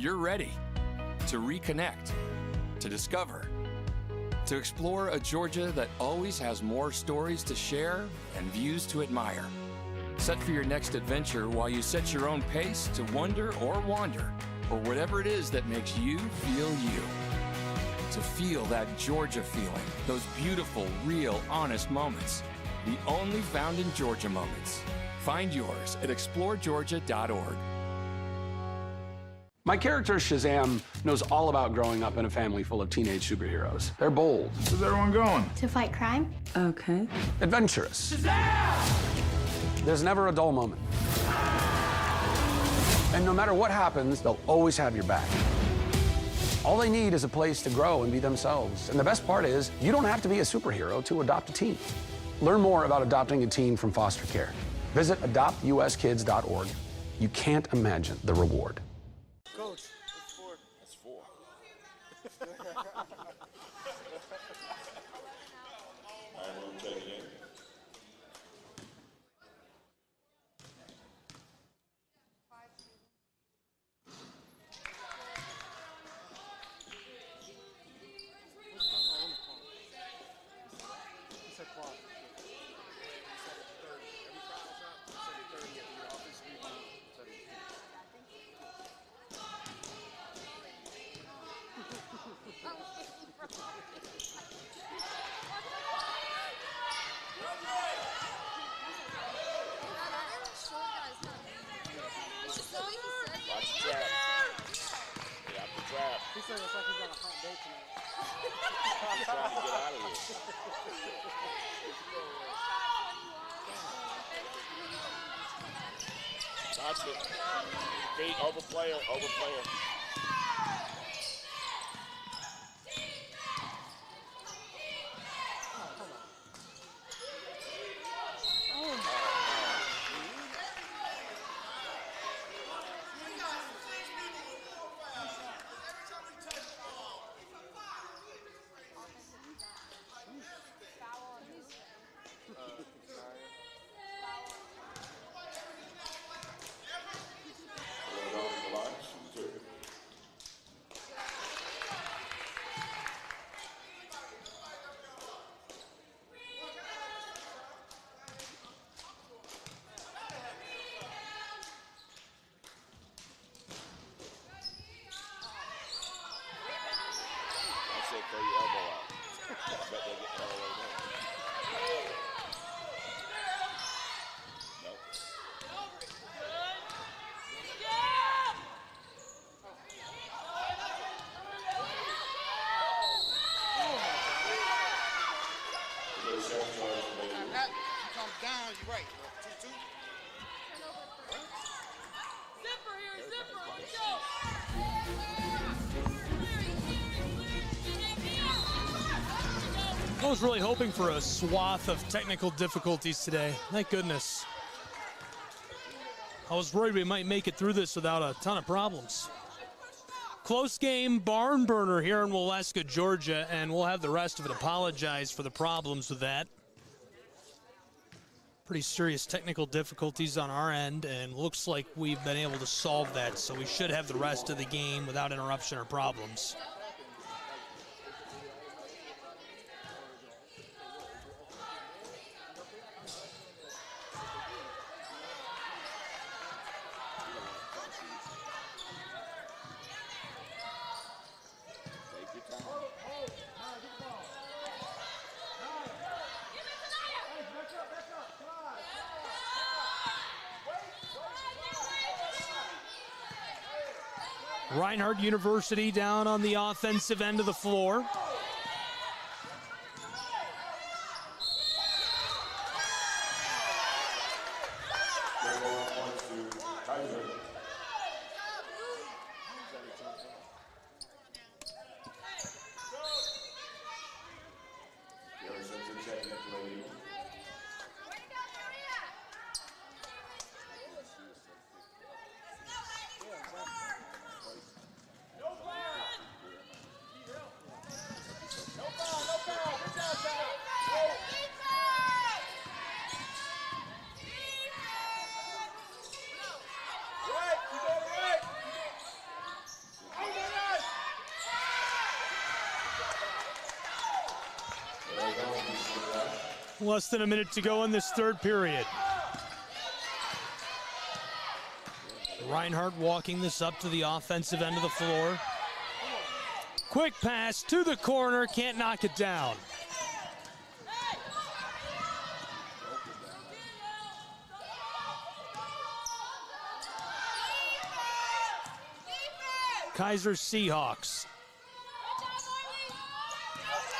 You're ready to reconnect, to discover, to explore a Georgia that always has more stories to share and views to admire. Set for your next adventure while you set your own pace to wonder or wander, or whatever it is that makes you feel you. To feel that Georgia feeling, those beautiful, real, honest moments. The only found in Georgia moments. Find yours at exploregeorgia.org. My character, Shazam, knows all about growing up in a family full of teenage superheroes. They're bold. Where's everyone going? To fight crime? Okay. Adventurous. Shazam! There's never a dull moment. And no matter what happens, they'll always have your back. All they need is a place to grow and be themselves. And the best part is, you don't have to be a superhero to adopt a teen. Learn more about adopting a teen from foster care. Visit adoptuskids.org. You can't imagine the reward. Coach, that's four. That's four. I will take it in. He said it's like he's on a hot date tonight. I'm trying to get out of here. Watch it. Feet over player, over player. Throw your elbow out. I bet they'll get the other way down. Nope. Come down, you're right. 2-2. Zipper here, zipper, let's go. I was really hoping for a swath of technical difficulties today. Thank goodness. I was worried we might make it through this without a ton of problems. Close game, barn burner here in Waleska, Georgia, and we'll have the rest of it apologize for the problems with that. Pretty serious technical difficulties on our end, and looks like we've been able to solve that, so we should have the rest of the game without interruption or problems. Reinhardt University down on the offensive end of the floor. Less than a minute to go in this third period. Reinhardt walking this up to the offensive end of the floor. Quick pass to the corner, can't knock it down. Keiser Seahawks.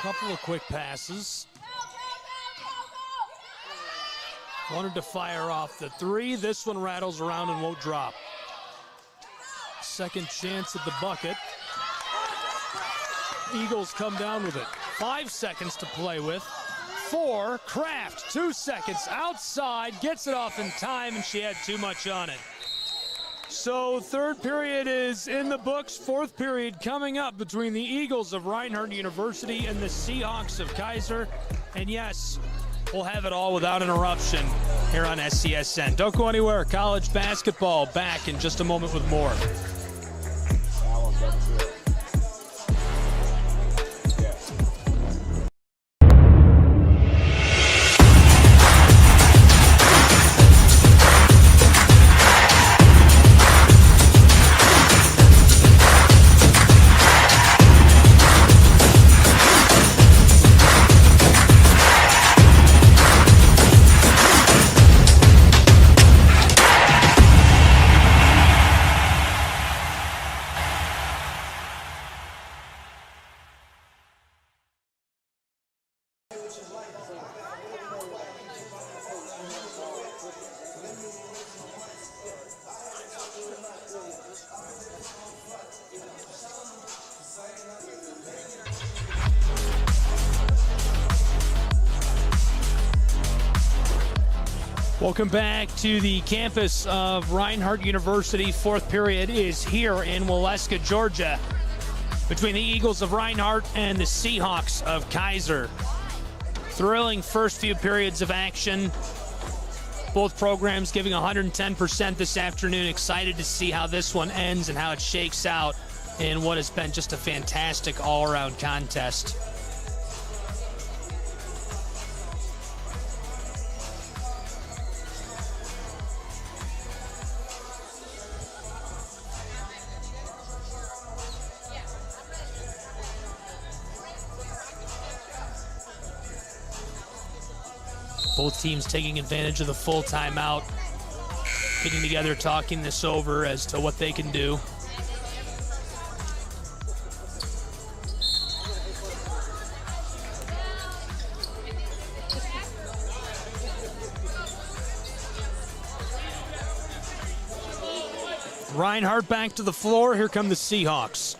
Couple of quick passes. Wanted to fire off the three. This one rattles around and won't drop. Second chance at the bucket. Eagles come down with it. 5 seconds to play with. 4, Kraft, 2 seconds outside, gets it off in time, and she had too much on it. So third period is in the books. Fourth period coming up between the Eagles of Reinhardt University and the Seahawks of Keiser. And yes, we'll have it all without interruption here on SCSN. Don't go anywhere. College basketball back in just a moment with more. Welcome back to the campus of Reinhardt University. Fourth period is here in Waleska, Georgia, between the Eagles of Reinhardt and the Seahawks of Keiser. Thrilling first few periods of action. Both programs giving 110% this afternoon. Excited to see how this one ends and how it shakes out in what has been just a fantastic all-around contest. Both teams taking advantage of the full timeout, getting together, talking this over as to what they can do. Reinhardt back to the floor. Here come the Seahawks.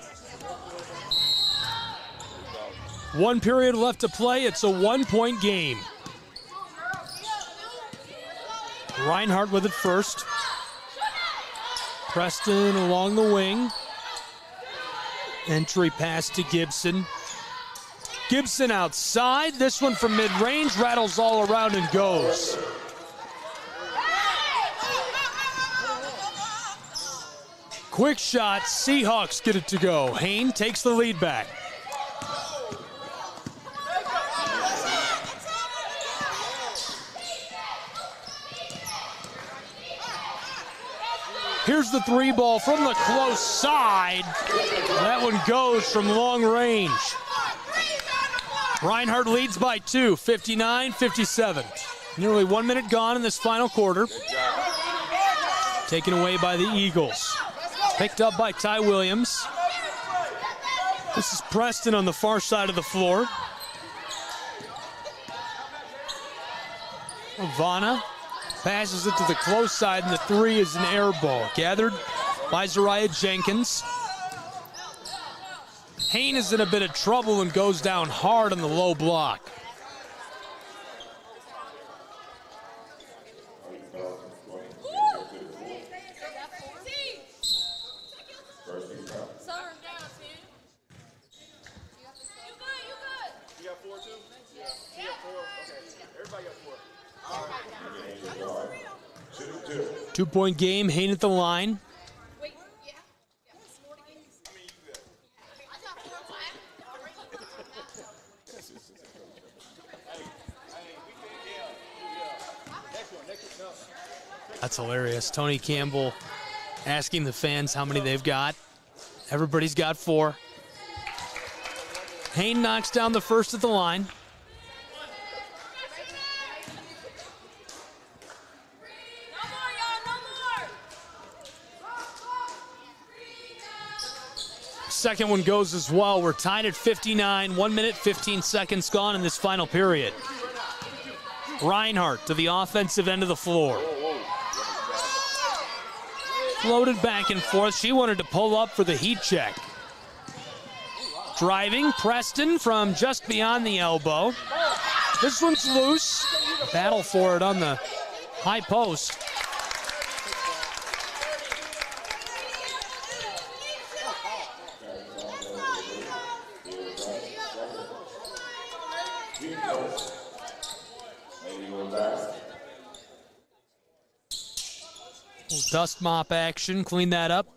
1 period left to play. It's a 1-point game. Reinhardt with it first. Preston along the wing. Entry pass to Gibson. Gibson outside. This one from mid-range rattles all around and goes. Quick shot. Seahawks get it to go. Hayne takes the lead back. Here's the three ball from the close side. That one goes from long range. Reinhardt leads by 2, 59-57. Nearly 1 minute gone in this final quarter. Taken away by the Eagles. Picked up by Ty Williams. This is Preston on the far side of the floor. Ivana passes it to the close side, and the three is an air ball. Gathered by Zariah Jenkins. Hayne is in a bit of trouble and goes down hard on the low block. Two-point game, Hayne at the line. That's hilarious. Tony Campbell asking the fans how many they've got. Everybody's got 4. Hayne knocks down the first at the line. Second one goes as well. We're tied at 59, 1 minute, 15 seconds gone in this final period. Reinhardt to the offensive end of the floor. Floated back and forth. She wanted to pull up for the heat check. Driving, Preston from just beyond the elbow. This one's loose. Battle for it on the high post. Dust mop action, clean that up.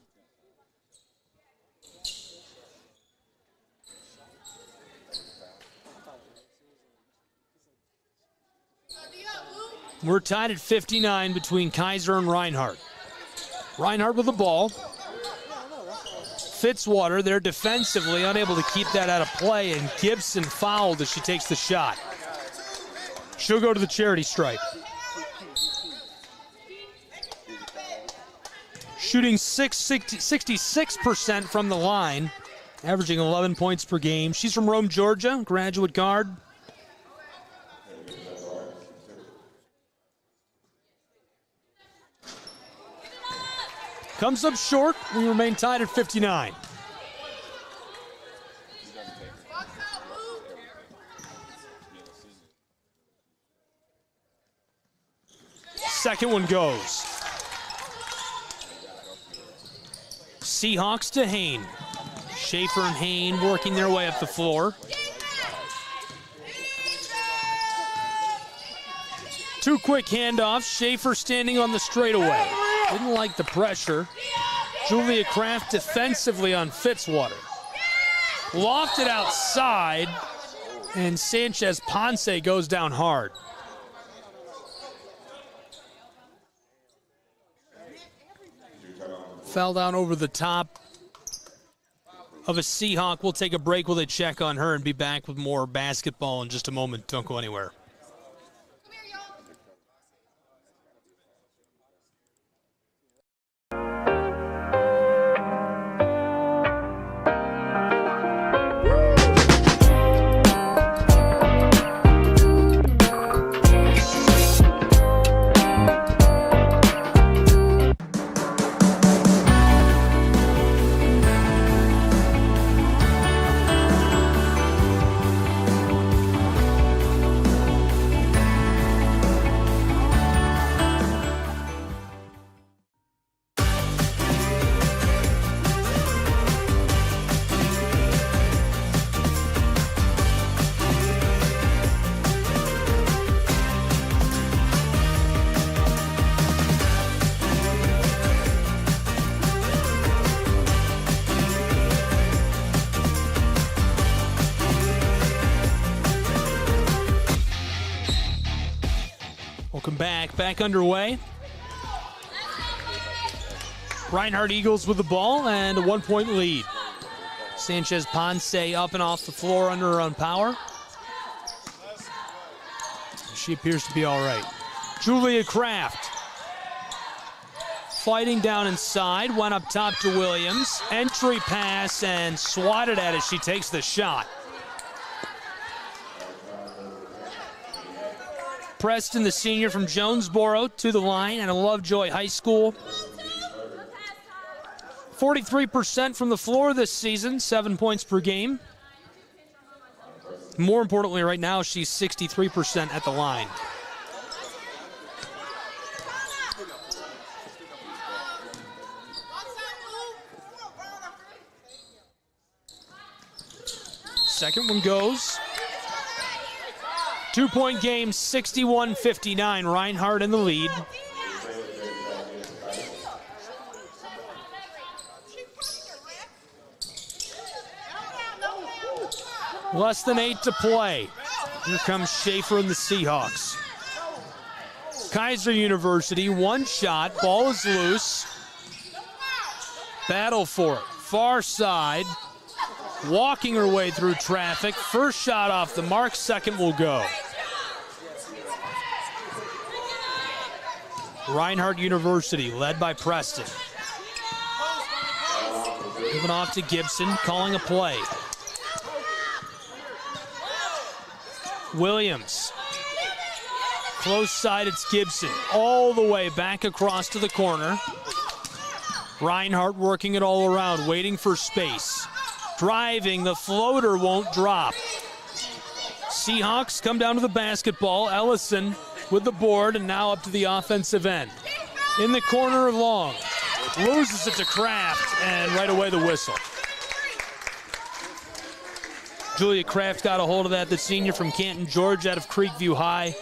We're tied at 59 between Keiser and Reinhardt. Reinhardt with the ball. Fitzwater there defensively, unable to keep that out of play, and Gibson fouled as she takes the shot. She'll go to the charity stripe. Shooting 66% from the line, averaging 11 points per game. She's from Rome, Georgia, graduate guard. Comes up short. We remain tied at 59. Second one goes. Seahawks to Hayne. Schaefer and Hayne working their way up the floor. 2 quick handoffs. Schaefer standing on the straightaway. Didn't like the pressure. Julia Kraft defensively on Fitzwater. Lofted outside, and Sanchez Ponce goes down hard. Fell down over the top of a Seahawk. We'll take a break while they check on her and be back with more basketball in just a moment. Don't go anywhere. Back underway. Reinhardt Eagles with the ball and a 1-point lead. Sanchez Ponce up and off the floor under her own power. She appears to be all right. Julia Kraft fighting down inside, went up top to Williams. Entry pass and swatted at as she takes the shot. Preston, the senior from Jonesboro, to the line at Lovejoy High School. 43% from the floor this season, 7 points per game. More importantly, right now, she's 63% at the line. Second one goes. 2-point game, 61-59. Reinhardt in the lead. Less than 8 to play. Here comes Schaefer and the Seahawks. Keiser University, one shot, ball is loose. Battle for it, far side. Walking her way through traffic. First shot off the mark, second will go. Reinhardt University, led by Preston. Moving off to Gibson, calling a play. Williams. Close side, it's Gibson. All the way back across to the corner. Reinhardt working it all around, waiting for space. Driving, the floater won't drop. Seahawks come down to the basketball. Ellison with the board and now up to the offensive end. In the corner, Long. Loses it to Kraft, and right away the whistle. Julia Kraft got a hold of that, the senior from Canton, Georgia, out of Creekview High.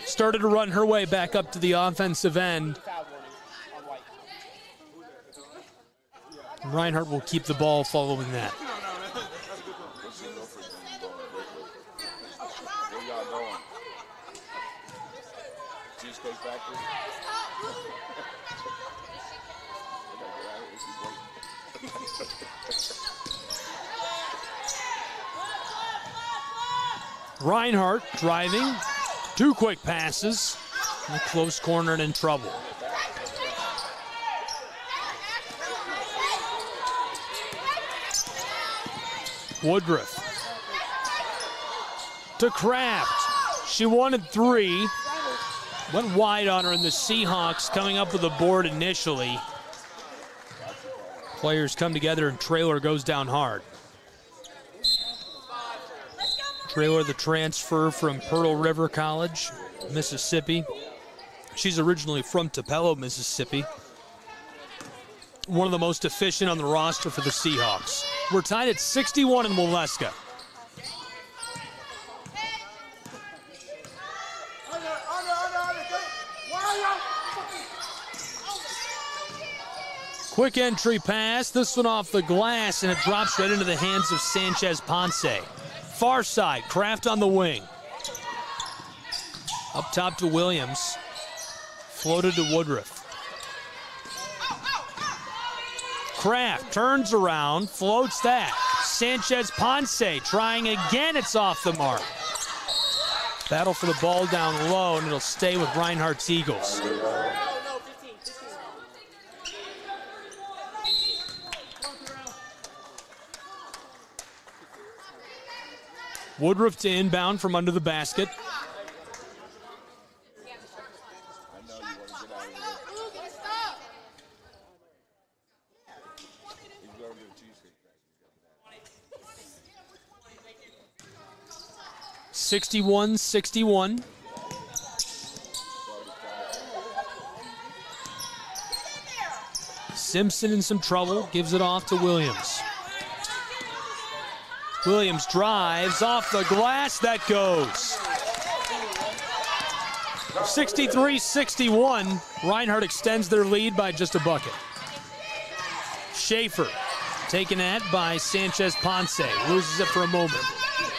Started to run her way back up to the offensive end. Reinhardt will keep the ball following that. Reinhardt driving, two quick passes, in the close corner and in trouble. Woodruff to Kraft. She wanted three. Went wide on her, and the Seahawks coming up with the board initially. Players come together, and Traylor goes down hard. Traylor, the transfer from Pearl River College, Mississippi. She's originally from Tupelo, Mississippi. One of the most efficient on the roster for the Seahawks. We're tied at 61 in Waleska. Quick entry pass, this one off the glass, and it drops right into the hands of Sanchez Ponce. Far side, Kraft on the wing. Up top to Williams. Floated to Woodruff. Kraft turns around, floats that. Sanchez Ponce trying again, it's off the mark. Battle for the ball down low, and it'll stay with Reinhardt's Eagles. Woodruff to inbound from under the basket. (61-61). Simpson in some trouble, gives it off to Williams. Williams drives off the glass, that goes. 63-61, Reinhardt extends their lead by just a bucket. Schaefer taken at by Sanchez Ponce, loses it for a moment.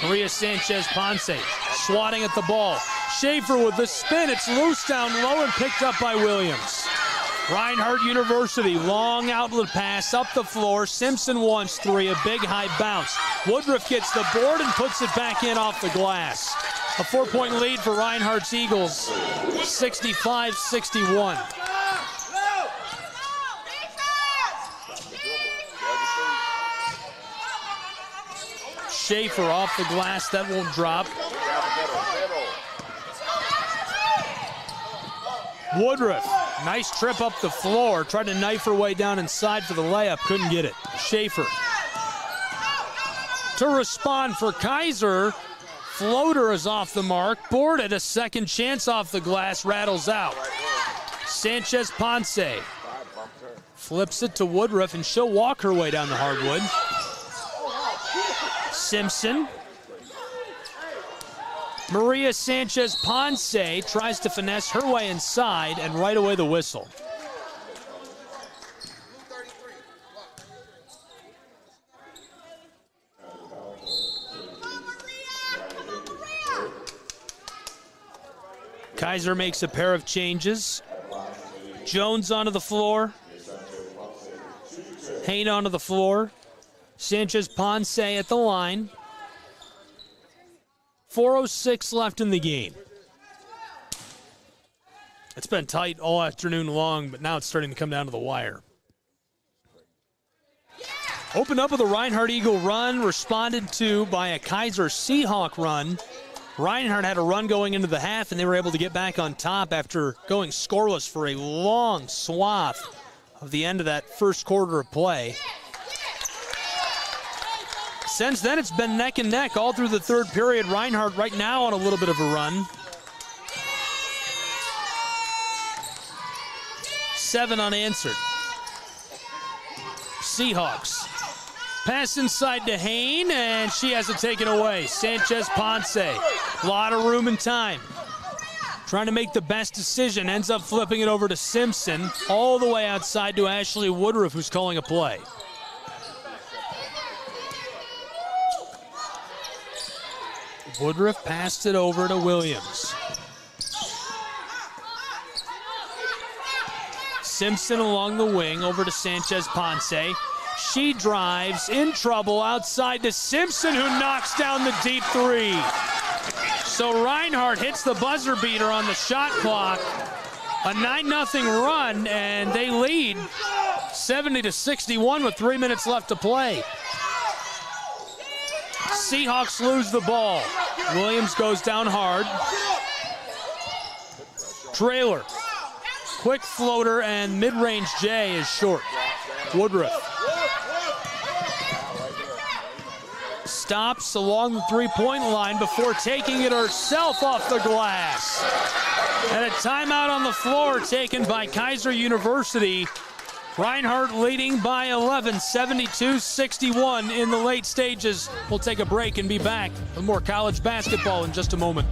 Maria Sanchez Ponce swatting at the ball. Schaefer with the spin, it's loose down low and picked up by Williams. Reinhardt University, long outlet pass up the floor. Simpson wants three, a big high bounce. Woodruff gets the board and puts it back in off the glass. A 4-point lead for Reinhardt's Eagles, 65-61. Schaefer off the glass, that won't drop. Woodruff, nice trip up the floor, tried to knife her way down inside for the layup, couldn't get it. Schaefer to respond for Keiser. Floater is off the mark, boarded, a second chance off the glass, rattles out. Sanchez Ponce flips it to Woodruff, and she'll walk her way down the hardwood. Simpson. Maria Sanchez Ponce tries to finesse her way inside, and right away the whistle. Keiser makes a pair of changes. Jones onto the floor. Hayne onto the floor. Sanchez-Ponce at the line. 4:06 left in the game. It's been tight all afternoon long, but now it's starting to come down to the wire. Opened up with a Reinhardt Eagle run, responded to by a Keiser Seahawk run. Reinhardt had a run going into the half, and they were able to get back on top after going scoreless for a long swath of the end of that first quarter of play. Since then, it's been neck and neck all through the third period. Reinhardt right now on a little bit of a run. 7 unanswered. Seahawks. Pass inside to Hayne, and she has it taken away. Sanchez-Ponce. A lot of room and time. Trying to make the best decision. Ends up flipping it over to Simpson. All the way outside to Ashley Woodruff, who's calling a play. Woodruff passed it over to Williams. Simpson along the wing over to Sanchez-Ponce. She drives, in trouble, outside to Simpson, who knocks down the deep three. So Reinhardt hits the buzzer beater on the shot clock. A 9-0 run, and they lead 70-61 with 3 minutes left to play. Seahawks lose the ball. Williams goes down hard. Trailer. Quick floater, and mid-range J is short. Woodruff. Stops along the three-point line before taking it herself off the glass. And a timeout on the floor taken by Keiser University. Reinhardt leading by 11, 72-61 in the late stages. We'll take a break and be back with more college basketball in just a moment.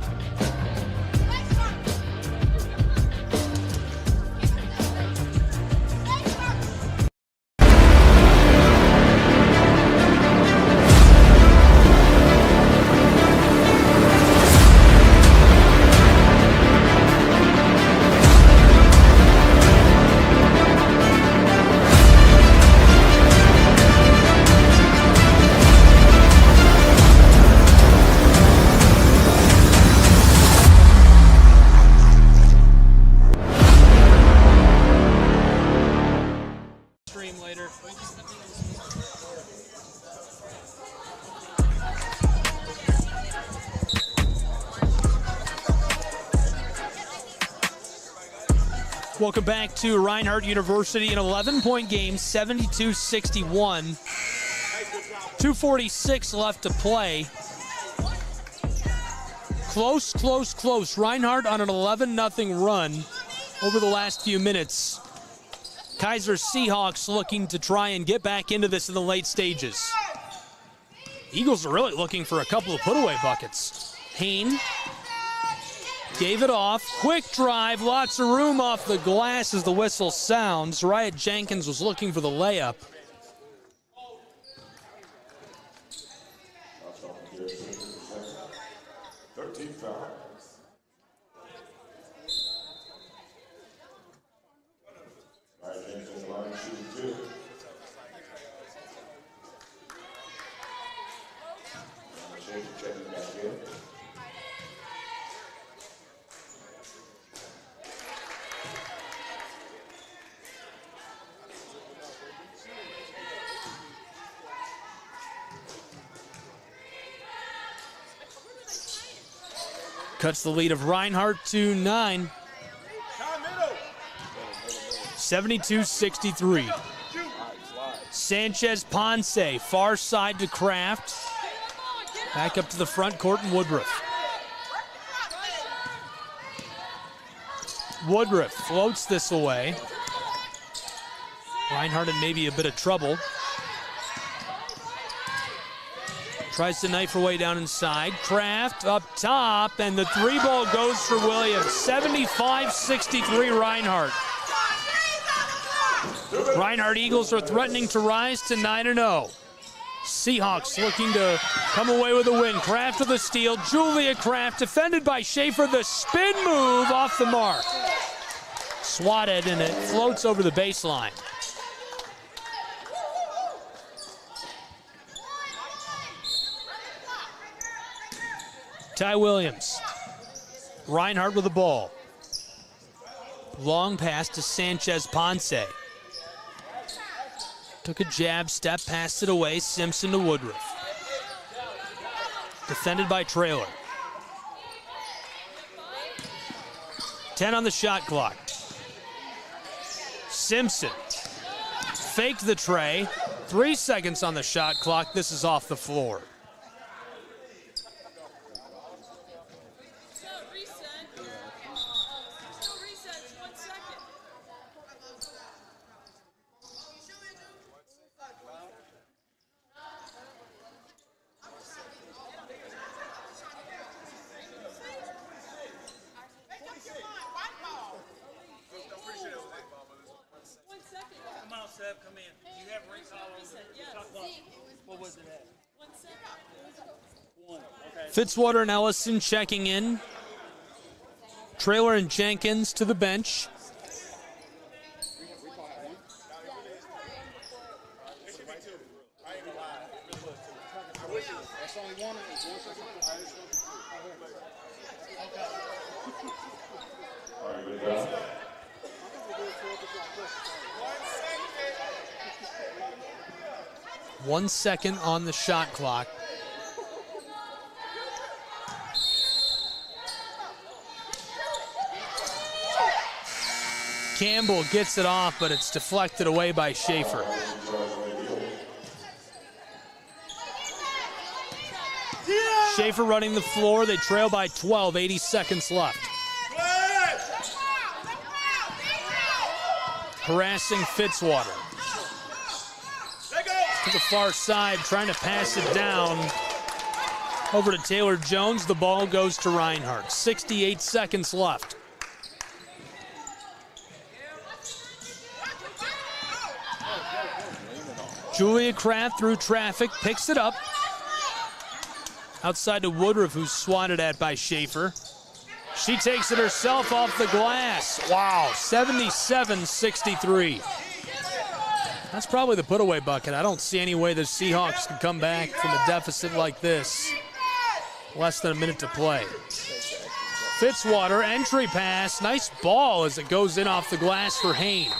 Welcome back to Reinhardt University, an 11-point game, 72-61. 2:46 left to play. Close, close, close. Reinhardt on an 11-0 run over the last few minutes. Keiser Seahawks looking to try and get back into this in the late stages. Eagles are really looking for a couple of put-away buckets. Hayne gave it off. Quick drive, lots of room off the glass as the whistle sounds. Riot Jenkins was looking for the layup. Cuts the lead of Reinhardt to 9. 72-63. Sanchez-Ponce, far side to Kraft. Back up to the front court and Woodruff. Woodruff floats this away. Reinhardt in maybe a bit of trouble. Tries to knife her way down inside. Kraft up top, and the three ball goes for Williams. 75-63 Reinhardt. Reinhardt Eagles are threatening to rise to 9-0. Seahawks looking to come away with a win. Kraft with the steal. Julia Kraft defended by Schaefer. The spin move off the mark. Swatted, and it floats over the baseline. Ty Williams. Reinhardt with the ball. Long pass to Sanchez Ponce. Took a jab step, passed it away. Simpson to Woodruff. Defended by Traylor. 10 on the shot clock. Simpson faked the tray. 3 seconds on the shot clock. This is off the floor. Fitzwater and Ellison checking in. Traylor and Jenkins to the bench. One second on the shot clock. Campbell gets it off, but it's deflected away by Schaefer. Schaefer running the floor. They trail by 12, 80 seconds left. Harassing Fitzwater. To the far side, trying to pass it down. Over to Taylor Jones. The ball goes to Reinhardt. 68 seconds left. Julia Kraft through traffic, picks it up. Outside to Woodruff, who's swatted at by Schaefer. She takes it herself off the glass. Wow, 77-63. That's probably the put-away bucket. I don't see any way the Seahawks can come back from a deficit like this. Less than a minute to play. Fitzwater, entry pass. Nice ball as it goes in off the glass for Hayne.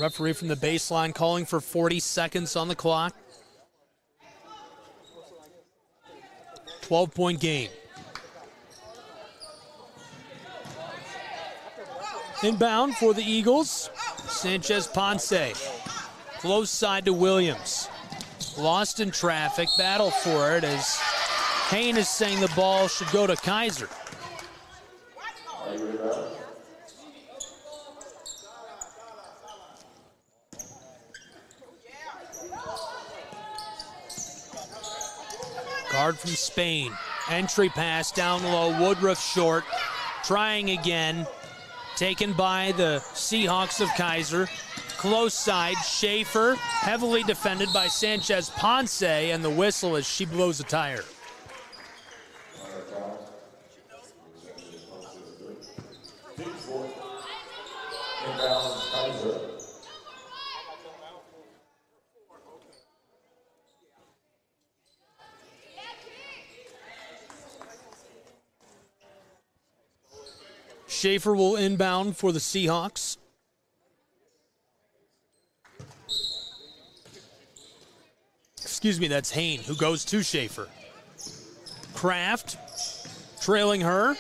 Referee from the baseline calling for 40 seconds on the clock. 12-point game. Inbound for the Eagles. Sanchez Ponce. Close side to Williams. Lost in traffic. Battle for it as Hayne is saying the ball should go to Keiser. Guard from Spain. Entry pass down low. Woodruff short. Trying again. Taken by the Seahawks of Keiser. Close side. Schaefer. Heavily defended by Sanchez Ponce. And the whistle as she blows a tire. Schaefer will inbound for the Seahawks. Excuse me, that's Hayne who goes to Schaefer. Kraft trailing her.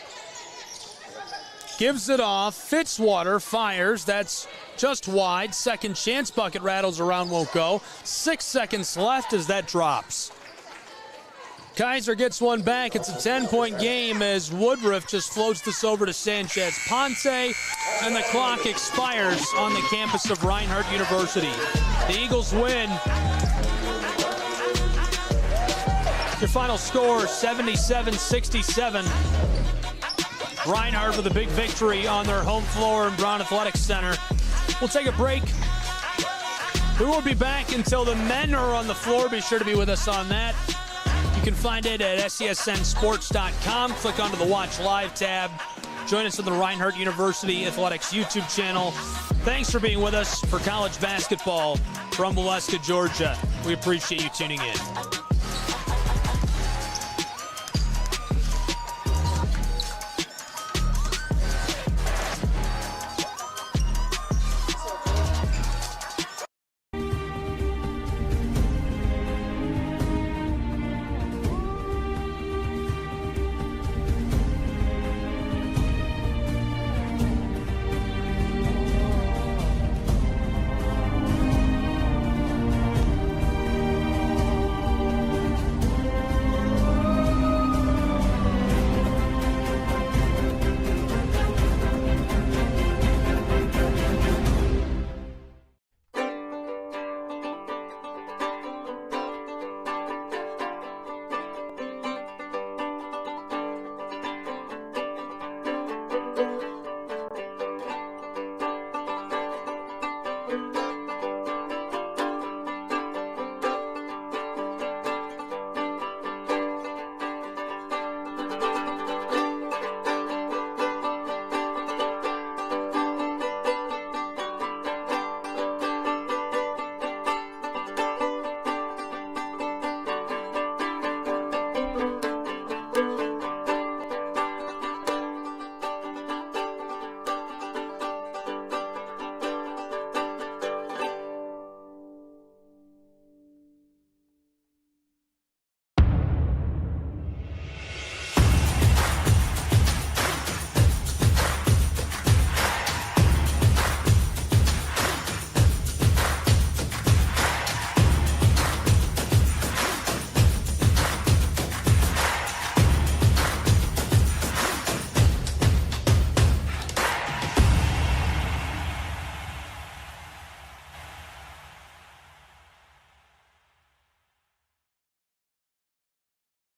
Gives it off. Fitzwater fires. That's just wide. Second chance bucket rattles around, won't go. 6 seconds left as that drops. Keiser gets one back. It's a 10-point game as Woodruff just floats this over to Sanchez Ponce, and the clock expires on the campus of Reinhardt University. The Eagles win. Your final score, 77-67. Reinhardt with a big victory on their home floor in Brown Athletics Center. We'll take a break. We won't be back until the men are on the floor. Be sure to be with us on that. You can find it at SESNsports.com. Click onto the Watch Live tab. Join us on the Reinhardt University Athletics YouTube channel. Thanks for being with us for college basketball from Waleska, Georgia. We appreciate you tuning in.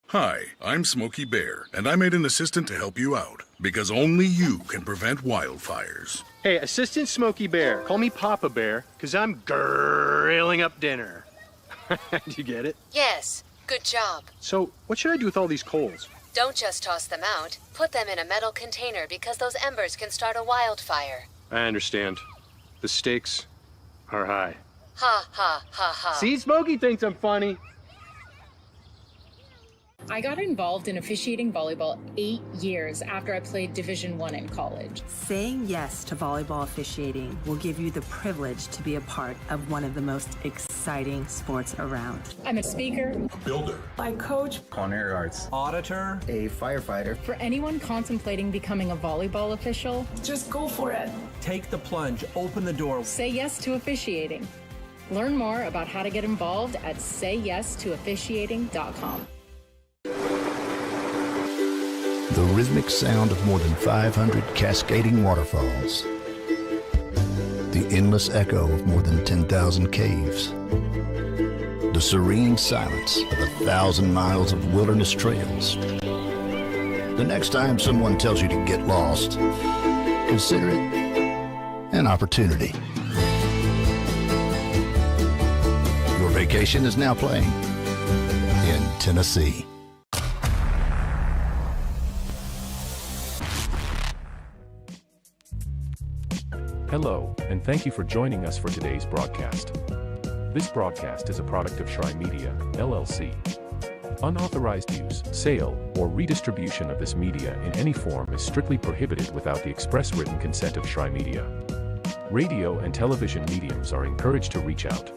Hi, I'm Smokey Bear, and I made an assistant to help you out, because only you can prevent wildfires. Hey, Assistant Smokey Bear, call me Papa Bear, because I'm grilling up dinner. Do you get it? Yes, good job. So, what should I do with all these coals? Don't just toss them out. Put them in a metal container because those embers can start a wildfire. I understand. The stakes are high. Ha, ha, ha, ha. See, Smokey thinks I'm funny. I got involved in officiating volleyball 8 years after I played Division I in college. Saying yes to volleyball officiating will give you the privilege to be a part of one of the most exciting sports around. I'm a speaker, A builder. I coach. Culinary arts. Auditor. A firefighter. For anyone contemplating becoming a volleyball official, just go for it. Take the plunge. Open the door. Say yes to officiating. Learn more about how to get involved at sayyes2officiating.com. The rhythmic sound of more than 500 cascading waterfalls. The endless echo of more than 10,000 caves. The serene silence of 1,000 miles of wilderness trails. The next time someone tells you to get lost, consider it an opportunity. Your vacation is now playing in Tennessee. Hello, and thank you for joining us for today's broadcast. This broadcast is a product of Shry Media, LLC. Unauthorized use, sale, or redistribution of this media in any form is strictly prohibited without the express written consent of Shry Media. Radio and television mediums are encouraged to reach out.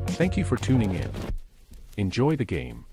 Thank you for tuning in. Enjoy the game.